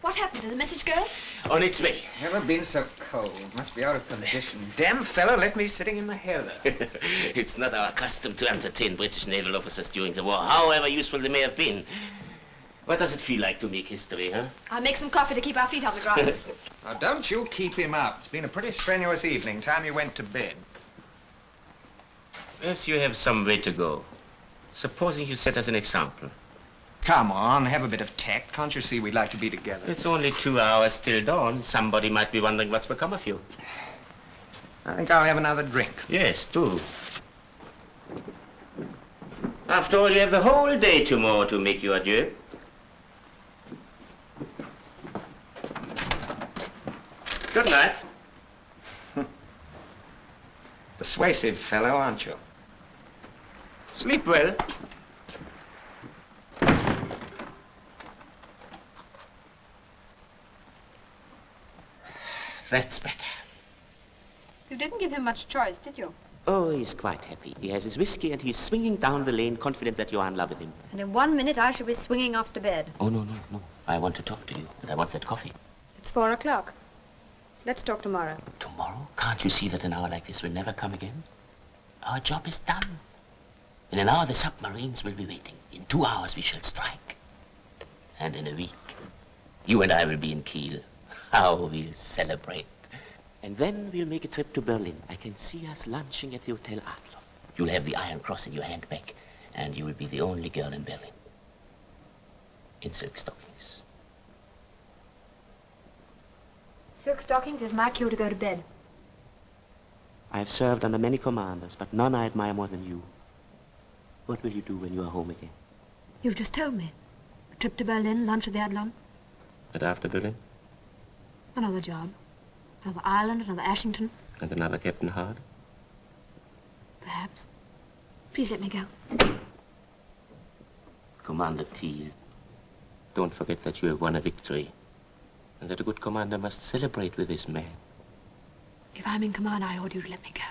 What happened? Did the message go? On its way. Never been so cold. Must be out of condition. Damn fellow left me sitting in the heather. It's not our custom to entertain British naval officers during the war, however useful they may have been. What does it feel like to make history, huh? I'll make some coffee to keep our feet on the ground. Now, don't you keep him up. It's been a pretty strenuous evening. Time you went to bed. Yes, you have some way to go. Supposing you set us an example. Come on, have a bit of tact. Can't you see we'd like to be together? It's only 2 hours till dawn. Somebody might be wondering what's become of you. I think I'll have another drink. Yes, do. After all, you have the whole day tomorrow to make your adieu. Good night. Persuasive fellow, aren't you? Sleep well. That's better. You didn't give him much choice, did you? Oh, he's quite happy. He has his whiskey and he's swinging down the lane, confident that you are in love with him. And in 1 minute, I shall be swinging off to bed. Oh, no. I want to talk to you, and I want that coffee. It's 4 o'clock. Let's talk tomorrow. Tomorrow? Can't you see that an hour like this will never come again? Our job is done. In an hour, the submarines will be waiting. In 2 hours, we shall strike. And in a week, you and I will be in Kiel. How we'll celebrate. And then we'll make a trip to Berlin. I can see us lunching at the Hotel Adler. You'll have the Iron Cross in your handbag, and you will be the only girl in Berlin. In silk stockings. Silk stockings is my cue to go to bed. I have served under many commanders, but none I admire more than you. What will you do when you are home again? You've just told me. A trip to Berlin, lunch at the Adlon. But after Berlin? Another job. Another island, another Ashington. And another Captain Hard? Perhaps. Please let me go. Commander Thiel, don't forget that you have won a victory, and that a good commander must celebrate with his men. If I'm in command, I order you to let me go.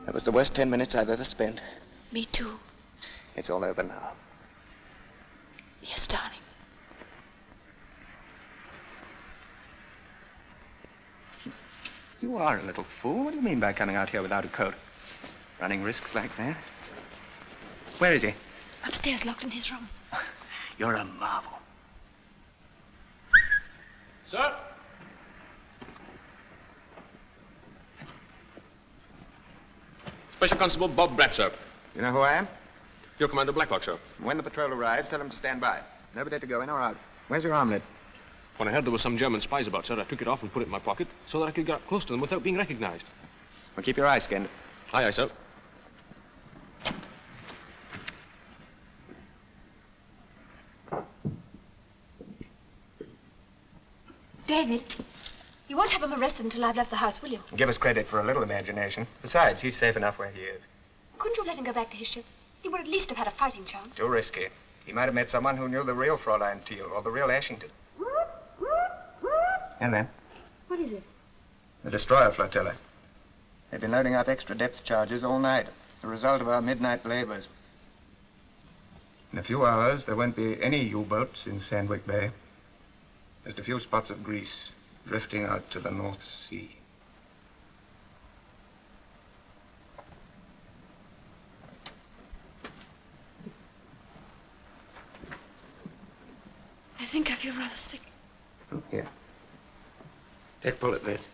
That was the worst 10 minutes I've ever spent. Me too. It's all over now. Yes, darling. You are a little fool. What do you mean by coming out here without a coat? Running risks like that? Where is he? Upstairs, locked in his room. You're a marvel. Sir? Special Constable Bob Bratt, sir. You know who I am? You're Commander Blacklock, sir. When the patrol arrives, tell them to stand by. Nobody to go in or out. Where's your armlet? When I heard there were some German spies about, sir, I took it off and put it in my pocket so that I could get up close to them without being recognized. Well, keep your eyes skinned. Aye, aye, sir. David, you won't have him arrested until I've left the house, will you? Give us credit for a little imagination. Besides, he's safe enough where he is. Couldn't you let him go back to his ship? He would at least have had a fighting chance. Too risky. He might have met someone who knew the real Fräulein Teal or the real Ashington. And then? What is it? The destroyer flotilla. They've been loading up extra depth charges all night. The result of our midnight labors. In a few hours, there won't be any U-boats in Sandwich Bay. Just a few spots of grease drifting out to the North Sea. I think I feel rather sick. Oh, here. Take a pull at this.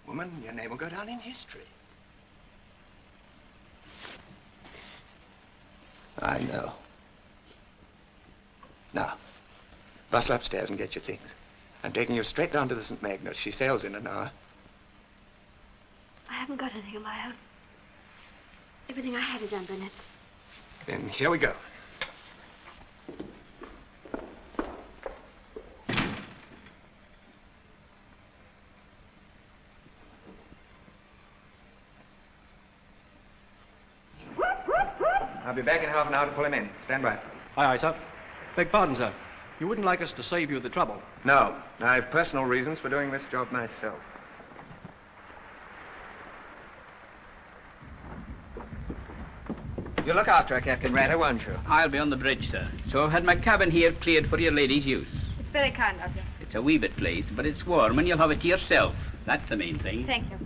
Woman, your name will go down in history. I know. Now, bustle upstairs and get your things. I'm taking you straight down to the St. Magnus. She sails in an hour. I haven't got anything of my own. Everything I have is Anne Burnett's. Then here we go. I'll be back in half an hour to pull him in. Stand by. Aye, aye, sir. Beg pardon, sir. You wouldn't like us to save you the trouble? No. I have personal reasons for doing this job myself. You'll look after her, Captain Ratter, won't you? I'll be on the bridge, sir. So I've had my cabin here cleared for your lady's use. It's very kind of you. It's a wee bit placed, but it's warm and you'll have it to yourself. That's the main thing. Thank you.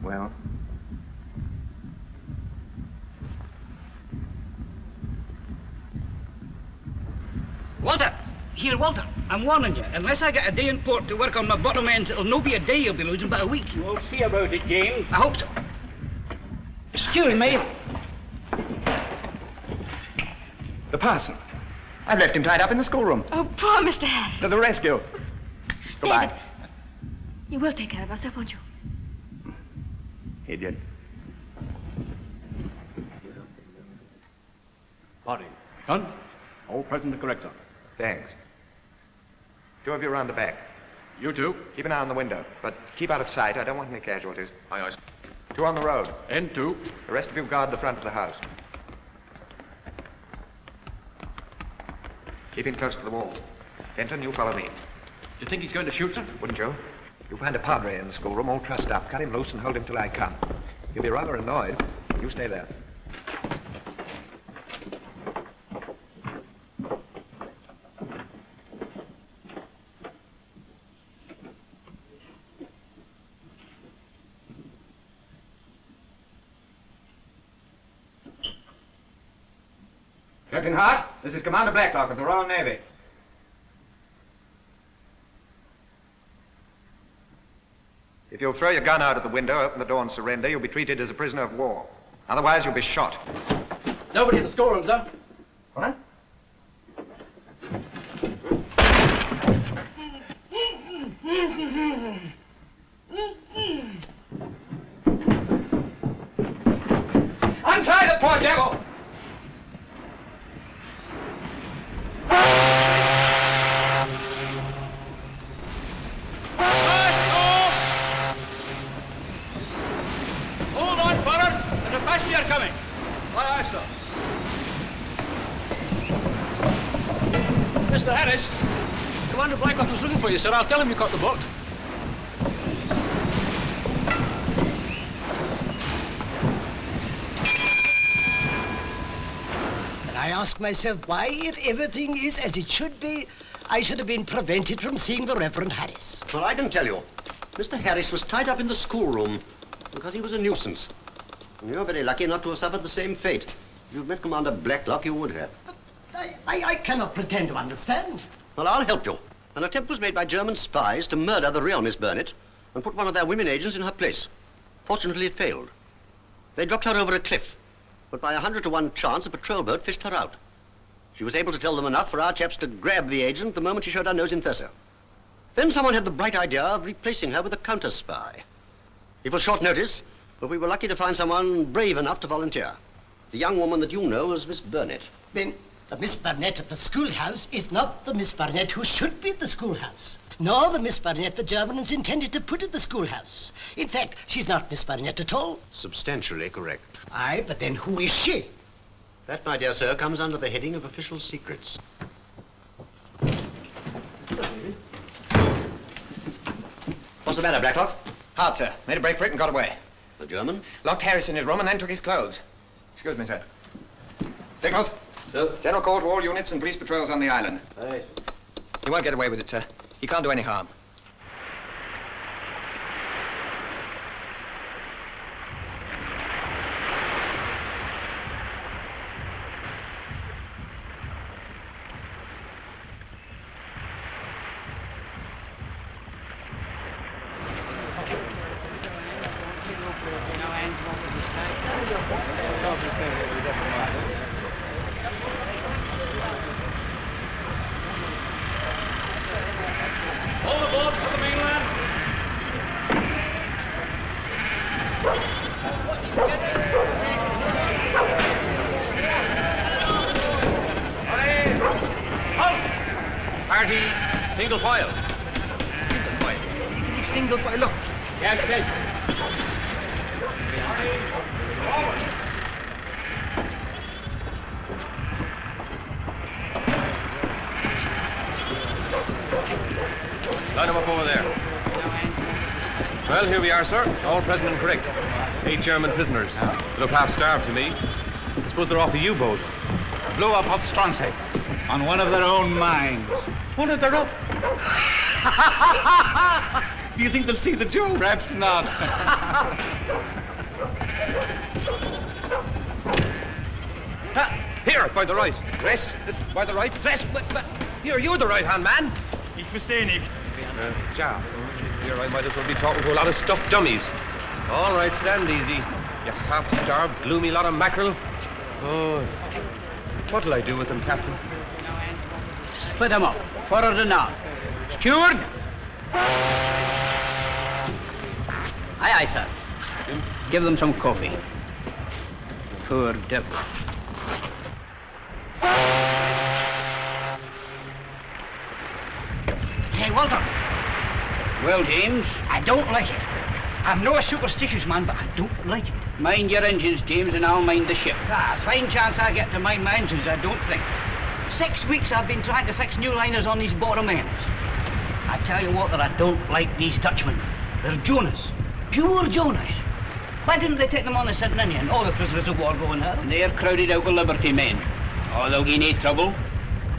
Well? Walter! Here, Walter, I'm warning you. Unless I get a day in port to work on my bottom ends, it'll no be a day you'll be losing, but a week. We'll see about it, James. I hope so. Excuse me. The parson. I've left him tied up in the schoolroom. Oh, poor Mr. Harris. To the rescue. Goodbye. David, you will take care of yourself, won't you? Idiot. Party. Done? All present to correct, sir. Thanks. Two of you round the back. You two. Keep an eye on the window, but keep out of sight. I don't want any casualties. Aye, aye. Two on the road. And two. The rest of you guard the front of the house. Keep him close to the wall. Fenton, you follow me. Do you think he's going to shoot, sir? Wouldn't you? You'll find a padre in the schoolroom, all trussed up. Cut him loose and hold him till I come. He'll be rather annoyed. You stay there. Captain Hart, this is Commander Blacklock of the Royal Navy. If you'll throw your gun out of the window, open the door and surrender, you'll be treated as a prisoner of war. Otherwise, you'll be shot. Nobody in the schoolroom, sir. What? Untie the poor devil! Hold on, forward. There's a passenger coming. Aye, aye, sir. Mr. Harris, Commander Blacklock was looking for you, sir. I'll tell him you caught the boat. And I ask myself why, if everything is as it should be, I should have been prevented from seeing the Reverend Harris. Well, I can tell you. Mr. Harris was tied up in the schoolroom because he was a nuisance. And you're very lucky not to have suffered the same fate. If you'd met Commander Blacklock, you would have. I cannot pretend to understand. Well, I'll help you. An attempt was made by German spies to murder the real Miss Burnett and put one of their women agents in her place. Fortunately, it failed. They dropped her over a cliff, but by 100 to 1 chance, a patrol boat fished her out. She was able to tell them enough for our chaps to grab the agent the moment she showed her nose in Thurso. Then someone had the bright idea of replacing her with a counter-spy. It was short notice, but we were lucky to find someone brave enough to volunteer. The young woman that you know as Miss Burnett. Then the Miss Burnett at the schoolhouse is not the Miss Burnett who should be at the schoolhouse, nor the Miss Burnett the Germans intended to put at the schoolhouse. In fact, she's not Miss Burnett at all. Substantially correct. Aye, but then who is she? That, my dear sir, comes under the heading of official secrets. What's the matter, Blacklock? Hard, sir. Made a break for it and got away. The German? Locked Harris in his room and then took his clothes. Excuse me, sir. Signals? No. General call to all units and police patrols on the island. Aye. He won't get away with it, sir. He can't do any harm. All aboard for the mainland. Party, single file. Single file, look. Yes, yes. Line them up over there. Well, here we are, sir. All present and correct. 8 German prisoners. They look half starved to me. I suppose they're off a U-boat. Blew up off Stronsay on one of their own mines. One of their own? Do you think they'll see the joke? Perhaps not. Here, by the right. Rest. By the right. Rest. Here, you're the right-hand man. Ich verstehe nicht. Ja. Here, I might as well be talking to a lot of stuffed dummies. All right, stand easy. You half-starved, gloomy lot of mackerel. Oh, what'll I do with them, Captain? Split them up. Forward and aft. Steward! Aye, aye, sir. Give them some coffee. Poor devil. Hey, Walter. Well, James? I don't like it. I'm no a superstitious man, but I don't like it. Mind your engines, James, and I'll mind the ship. Fine chance I get to mind my engines, I don't think. 6 weeks I've been trying to fix new liners on these bottom ends. I tell you, Walter, I don't like these Dutchmen. They're Jonas. Pure Jonas. Why didn't they take them on the St. Ninian? All the prisoners of war going there. They're crowded out with Liberty men. Oh, they'll give no trouble.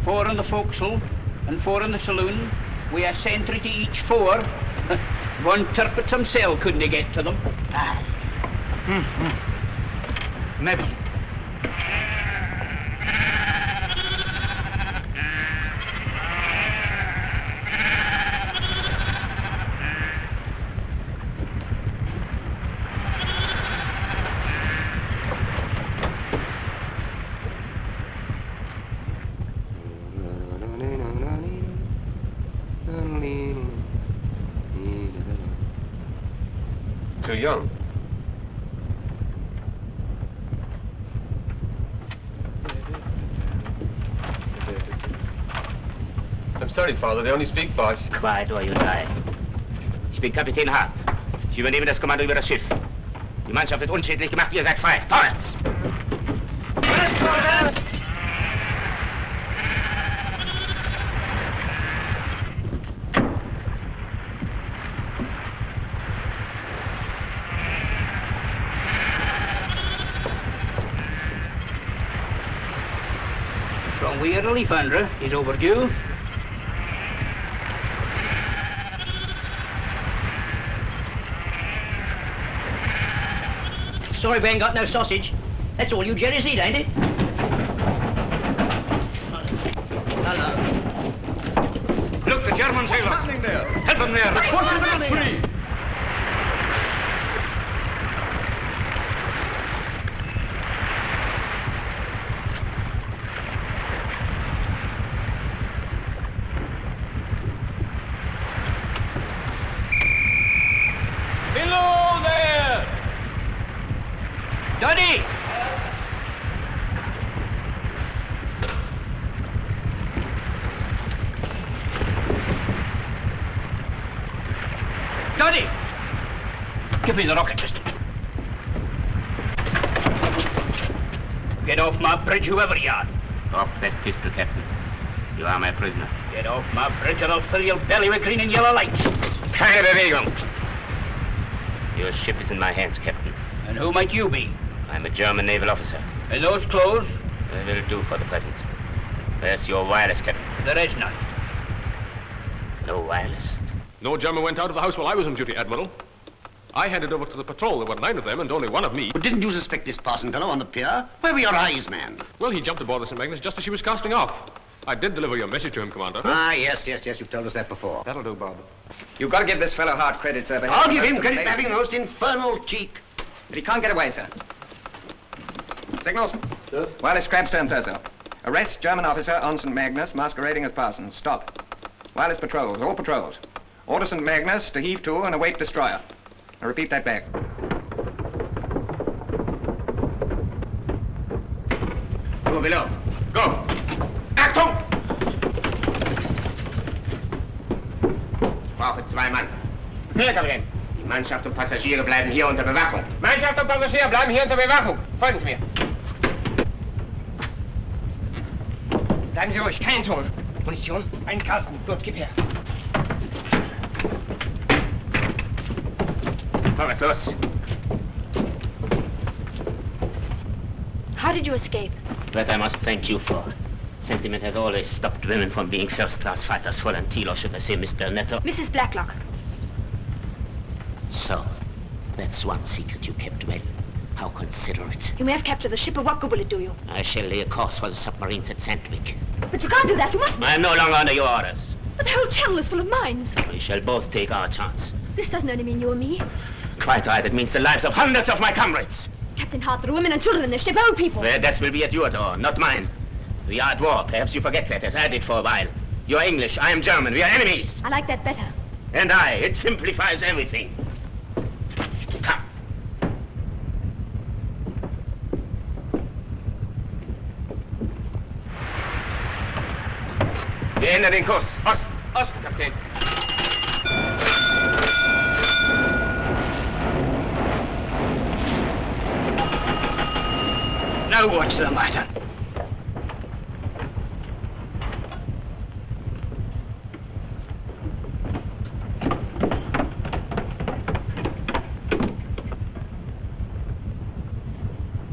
4 in the forecastle and 4 in the saloon. We a sentry to each 4. Von Tirpitz himself couldn't get to them. Aye. Maybe. Too young. I'm sorry, Father. They only speak Bosch. Quiet or you die. Ich bin Kapitän Hart. Ich übernehme das Kommando über das Schiff. Die Mannschaft wird unschädlich gemacht, ihr seid frei. Vorwärts! From where relief, Andrew, is overdue. Sorry we ain't got no sausage. That's all you Jerry's eat, ain't it? Look, the German sailor. What's happening there? Help him there. What's in the tree? Below there! Doddy! Doddy! Give me the rocket pistol. Get off my bridge, whoever you are. Drop that pistol, Captain. You are my prisoner. Get off my bridge or I'll fill your belly with green and yellow lights. Keine Bewegung. Your ship is in my hands, Captain. And who might you be? I'm a German naval officer. And those clothes? They will do for the present. Where's your wireless, Captain? There is none. No wireless? No German went out of the house while I was on duty, Admiral. I handed over to the patrol. There were 9 of them and only 1 of me. But didn't you suspect this parson fellow on the pier? Where were your eyes, man? Well, he jumped aboard the St. Magnus just as she was casting off. I did deliver your message to him, Commander. Ah, yes, you've told us that before. That'll do, Bob. You've got to give this fellow hard credit, sir. I'll give him credit for having the most infernal cheek. But he can't get away, sir. Signals. Sir? Wireless Crabstone Thurso. Arrest German officer on St. Magnus masquerading as parson. Stop. Wireless patrols, all patrols. Order St. Magnus to heave to and await destroyer. Now repeat that back. Go below. Go. Achtung! Ich brauche 2 Mann. Sehr, Kapitän. Die Mannschaft und Passagiere bleiben hier unter Bewachung. Mannschaft und Passagier bleiben hier unter Bewachung. Folgen Sie mir. Bleiben Sie ruhig, kein Ton. Munition? Ein Kasten. Gut, gib her. Was los? How did you escape? That I must thank you for. Sentiment has always stopped women from being first-class fighters. Fräulein or should I say Miss Bernetto? Mrs. Blacklock. So, that's one secret you kept well. How considerate. You may have captured the ship, but what good will it do you? I shall lay a course for the submarines at Sandwich. But you can't do that, you mustn't. I am no longer under your orders. But the whole channel is full of mines. We shall both take our chance. This doesn't only mean you and me. Quite right. It means the lives of hundreds of my comrades. Captain Hart, there are women and children in this ship, old people. Their death will be at your door, not mine. We are at war. Perhaps you forget that, as I did for a while. You're English, I am German. We are enemies. I like that better. And I. It simplifies everything. Come. Wir ändern den Kurs. Ost. Ost, Kapitän. No watch to the matter.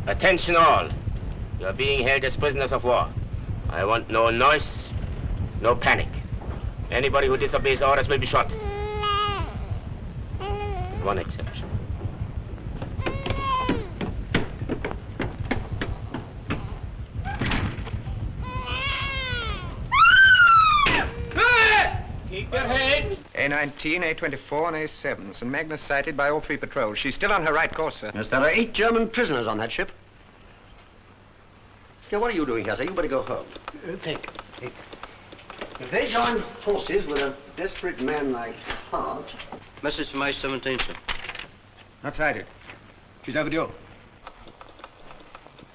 Attention all. You are being held as prisoners of war. I want no noise, no panic. Anybody who disobeys orders will be shot. One exception. Keep your head. A19, A24, and A7. St. Magnus sighted by all 3 patrols. She's still on her right course, sir. Yes, there are 8 German prisoners on that ship. Now, what are you doing here, sir? You better go home. Thank you. If they join forces with a desperate man like Hart... Message from A17, sir. Not sighted. She's overdue.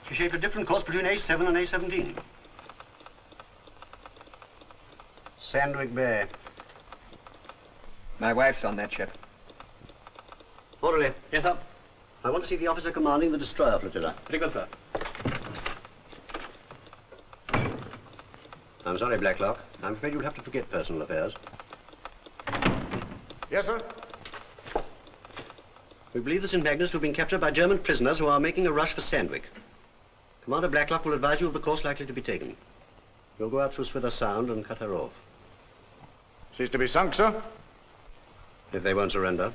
She shaped a different course between A7 and A17. Sandwich Bay. My wife's on that ship. Orderly. Yes, sir. I want to see the officer commanding the destroyer flotilla. Very good, sir. I'm sorry, Blacklock. I'm afraid you'll have to forget personal affairs. Yes, sir. We believe the St. Magnus to have been captured by German prisoners who are making a rush for Sandwich. Commander Blacklock will advise you of the course likely to be taken. You'll go out through Swither Sound and cut her off. She's to be sunk, sir? If they won't surrender.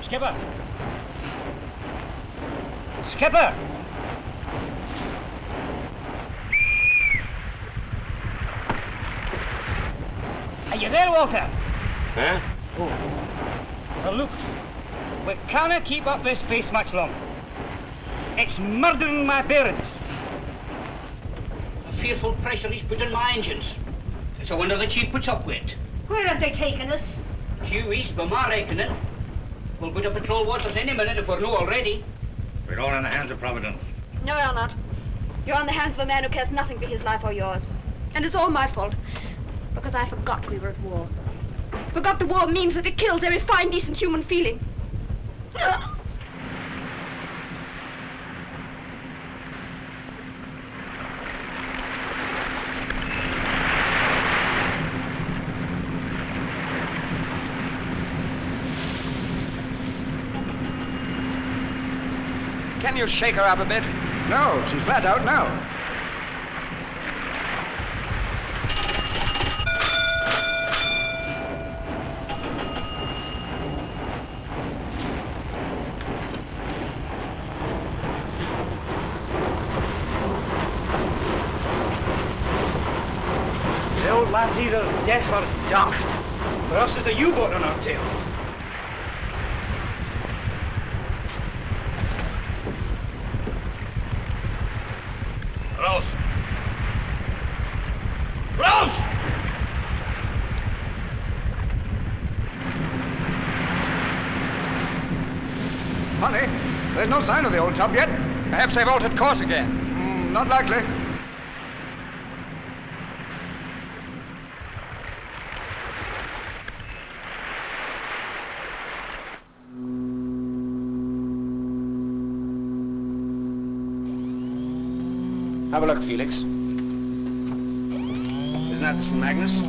Skipper! Skipper! Are you there, Walter? Huh? Oh. Well, look. We can't keep up this pace much longer. It's murdering my parents. The fearful pressure he's put on my engines. It's a wonder the chief puts up with it. Where have they taken us? Due east, by my reckoning. We'll put up patrol waters any minute if we're not already. We're all in the hands of Providence. No, you're not. You're in the hands of a man who cares nothing for his life or yours. And it's all my fault. Because I forgot we were at war. Forgot the war means that it kills every fine, decent human feeling. Can you shake her up a bit? No, she's flat out now. The old lad's either deaf or daft. For us, there's a U-boat on our tail. Raus! Raus! Funny, there's no sign of the old tub yet. Perhaps they've altered course again. Not likely. Have a look, Felix. Isn't that the St. Magnus?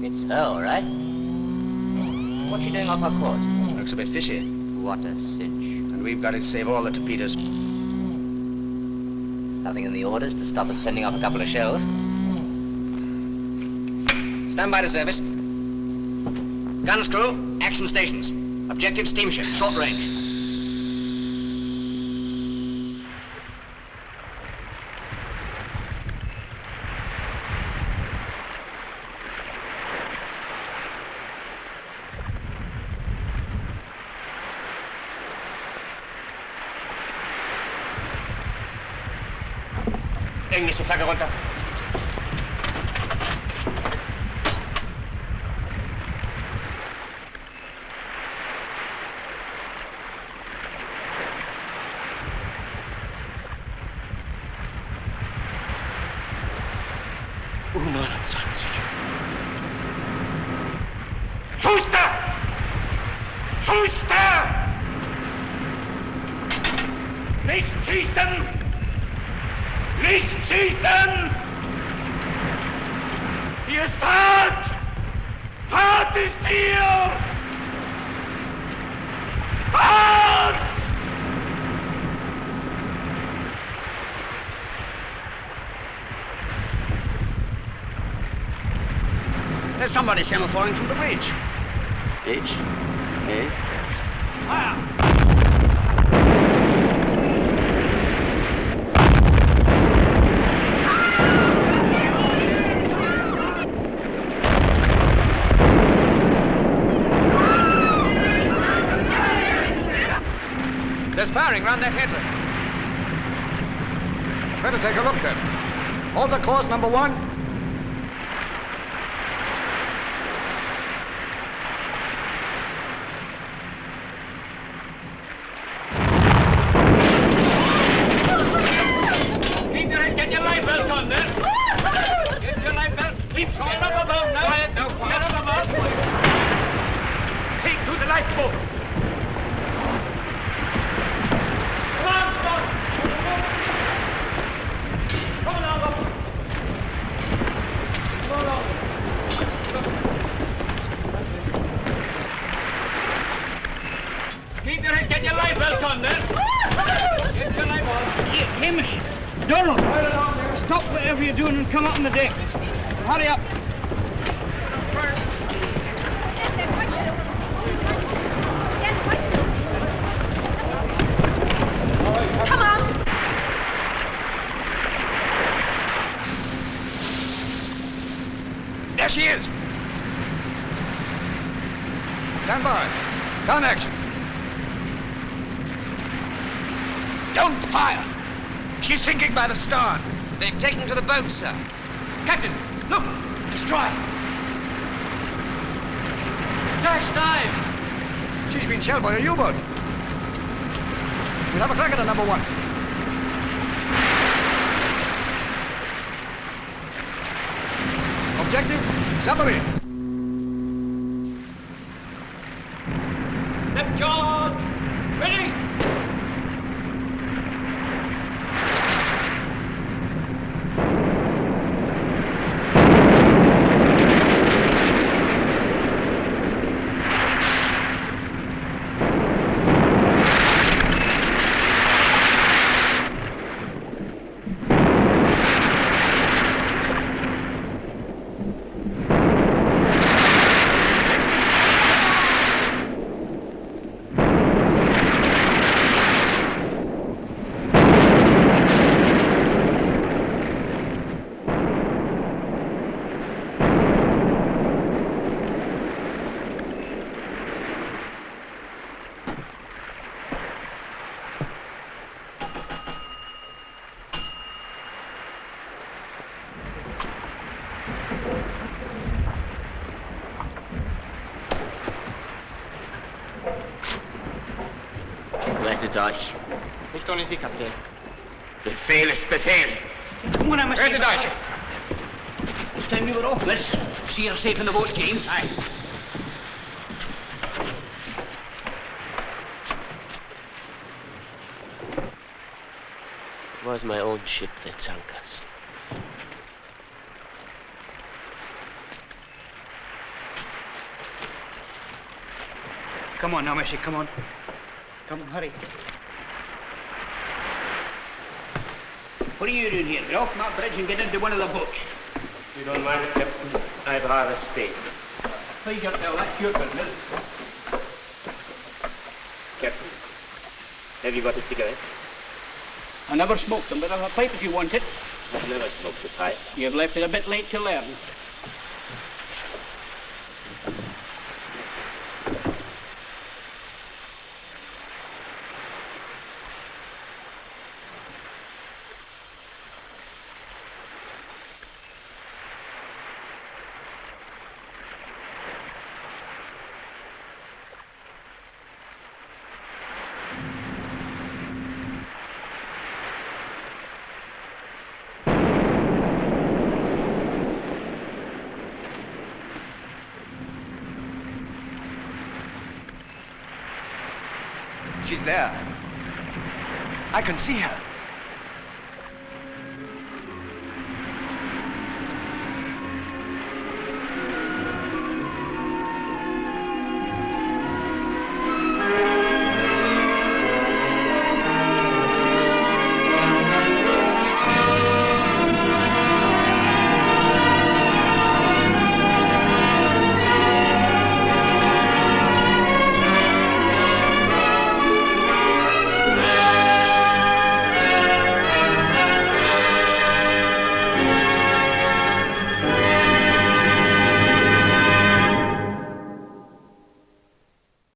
It's her, all right. What's she doing off her course? Looks a bit fishy. What a cinch. And we've got to save all the torpedoes. Nothing in the orders to stop us sending off a couple of shells. Stand by to service. Guns crew, action stations. Objective steamship, short range. Englische Flagge runter. U-29. Schuster! Schuster! Nicht schießen! Nicht schießen! Hier ist hart! Hart ist hier! Hart! There's somebody semaphoring from the bridge. Bridge? Eh? Fire! There's firing round that headland. Better take a look then. Alter course number 1. Keep your head, get your life belt on there. Get your life belt. Keep going up above now. Quiet now, quiet. Get up above. Take to the lifeboats. Come on, Scott. Come on, Alva. Come on, Alva. Keep your head, get your life belt on there. Get your life on. Hamish! Donald! Stop whatever you're doing and come up on the deck. Hurry up. Come on! There she is! Stand by. Down action. Don't fire! She's sinking by the stern. They've taken her to the boat, sir. Captain, look! Destroy! Dash dive! She's been shelled by a U-boat. We'll have a crack at her, number one. Objective, submarine. Left charge! Ready! Deich. Nicht ohne Sie, Kapitän. Befehl ist Befehl. Come on, I must Where Deich? This time you were off. Let's see her safe in the boat, James. Aye. It was my own ship that sank us. Come on now, Messi, come on. Come on, hurry. What are you doing here? Get off that bridge and get into one of the boats. You don't mind, Captain? I'd rather stay. Please yourself, that's your business. Captain, have you got a cigarette? I never smoked them, but I'll have a pipe if you want it. I've never smoked a pipe. You've left it a bit late to learn. She's there. I can see her.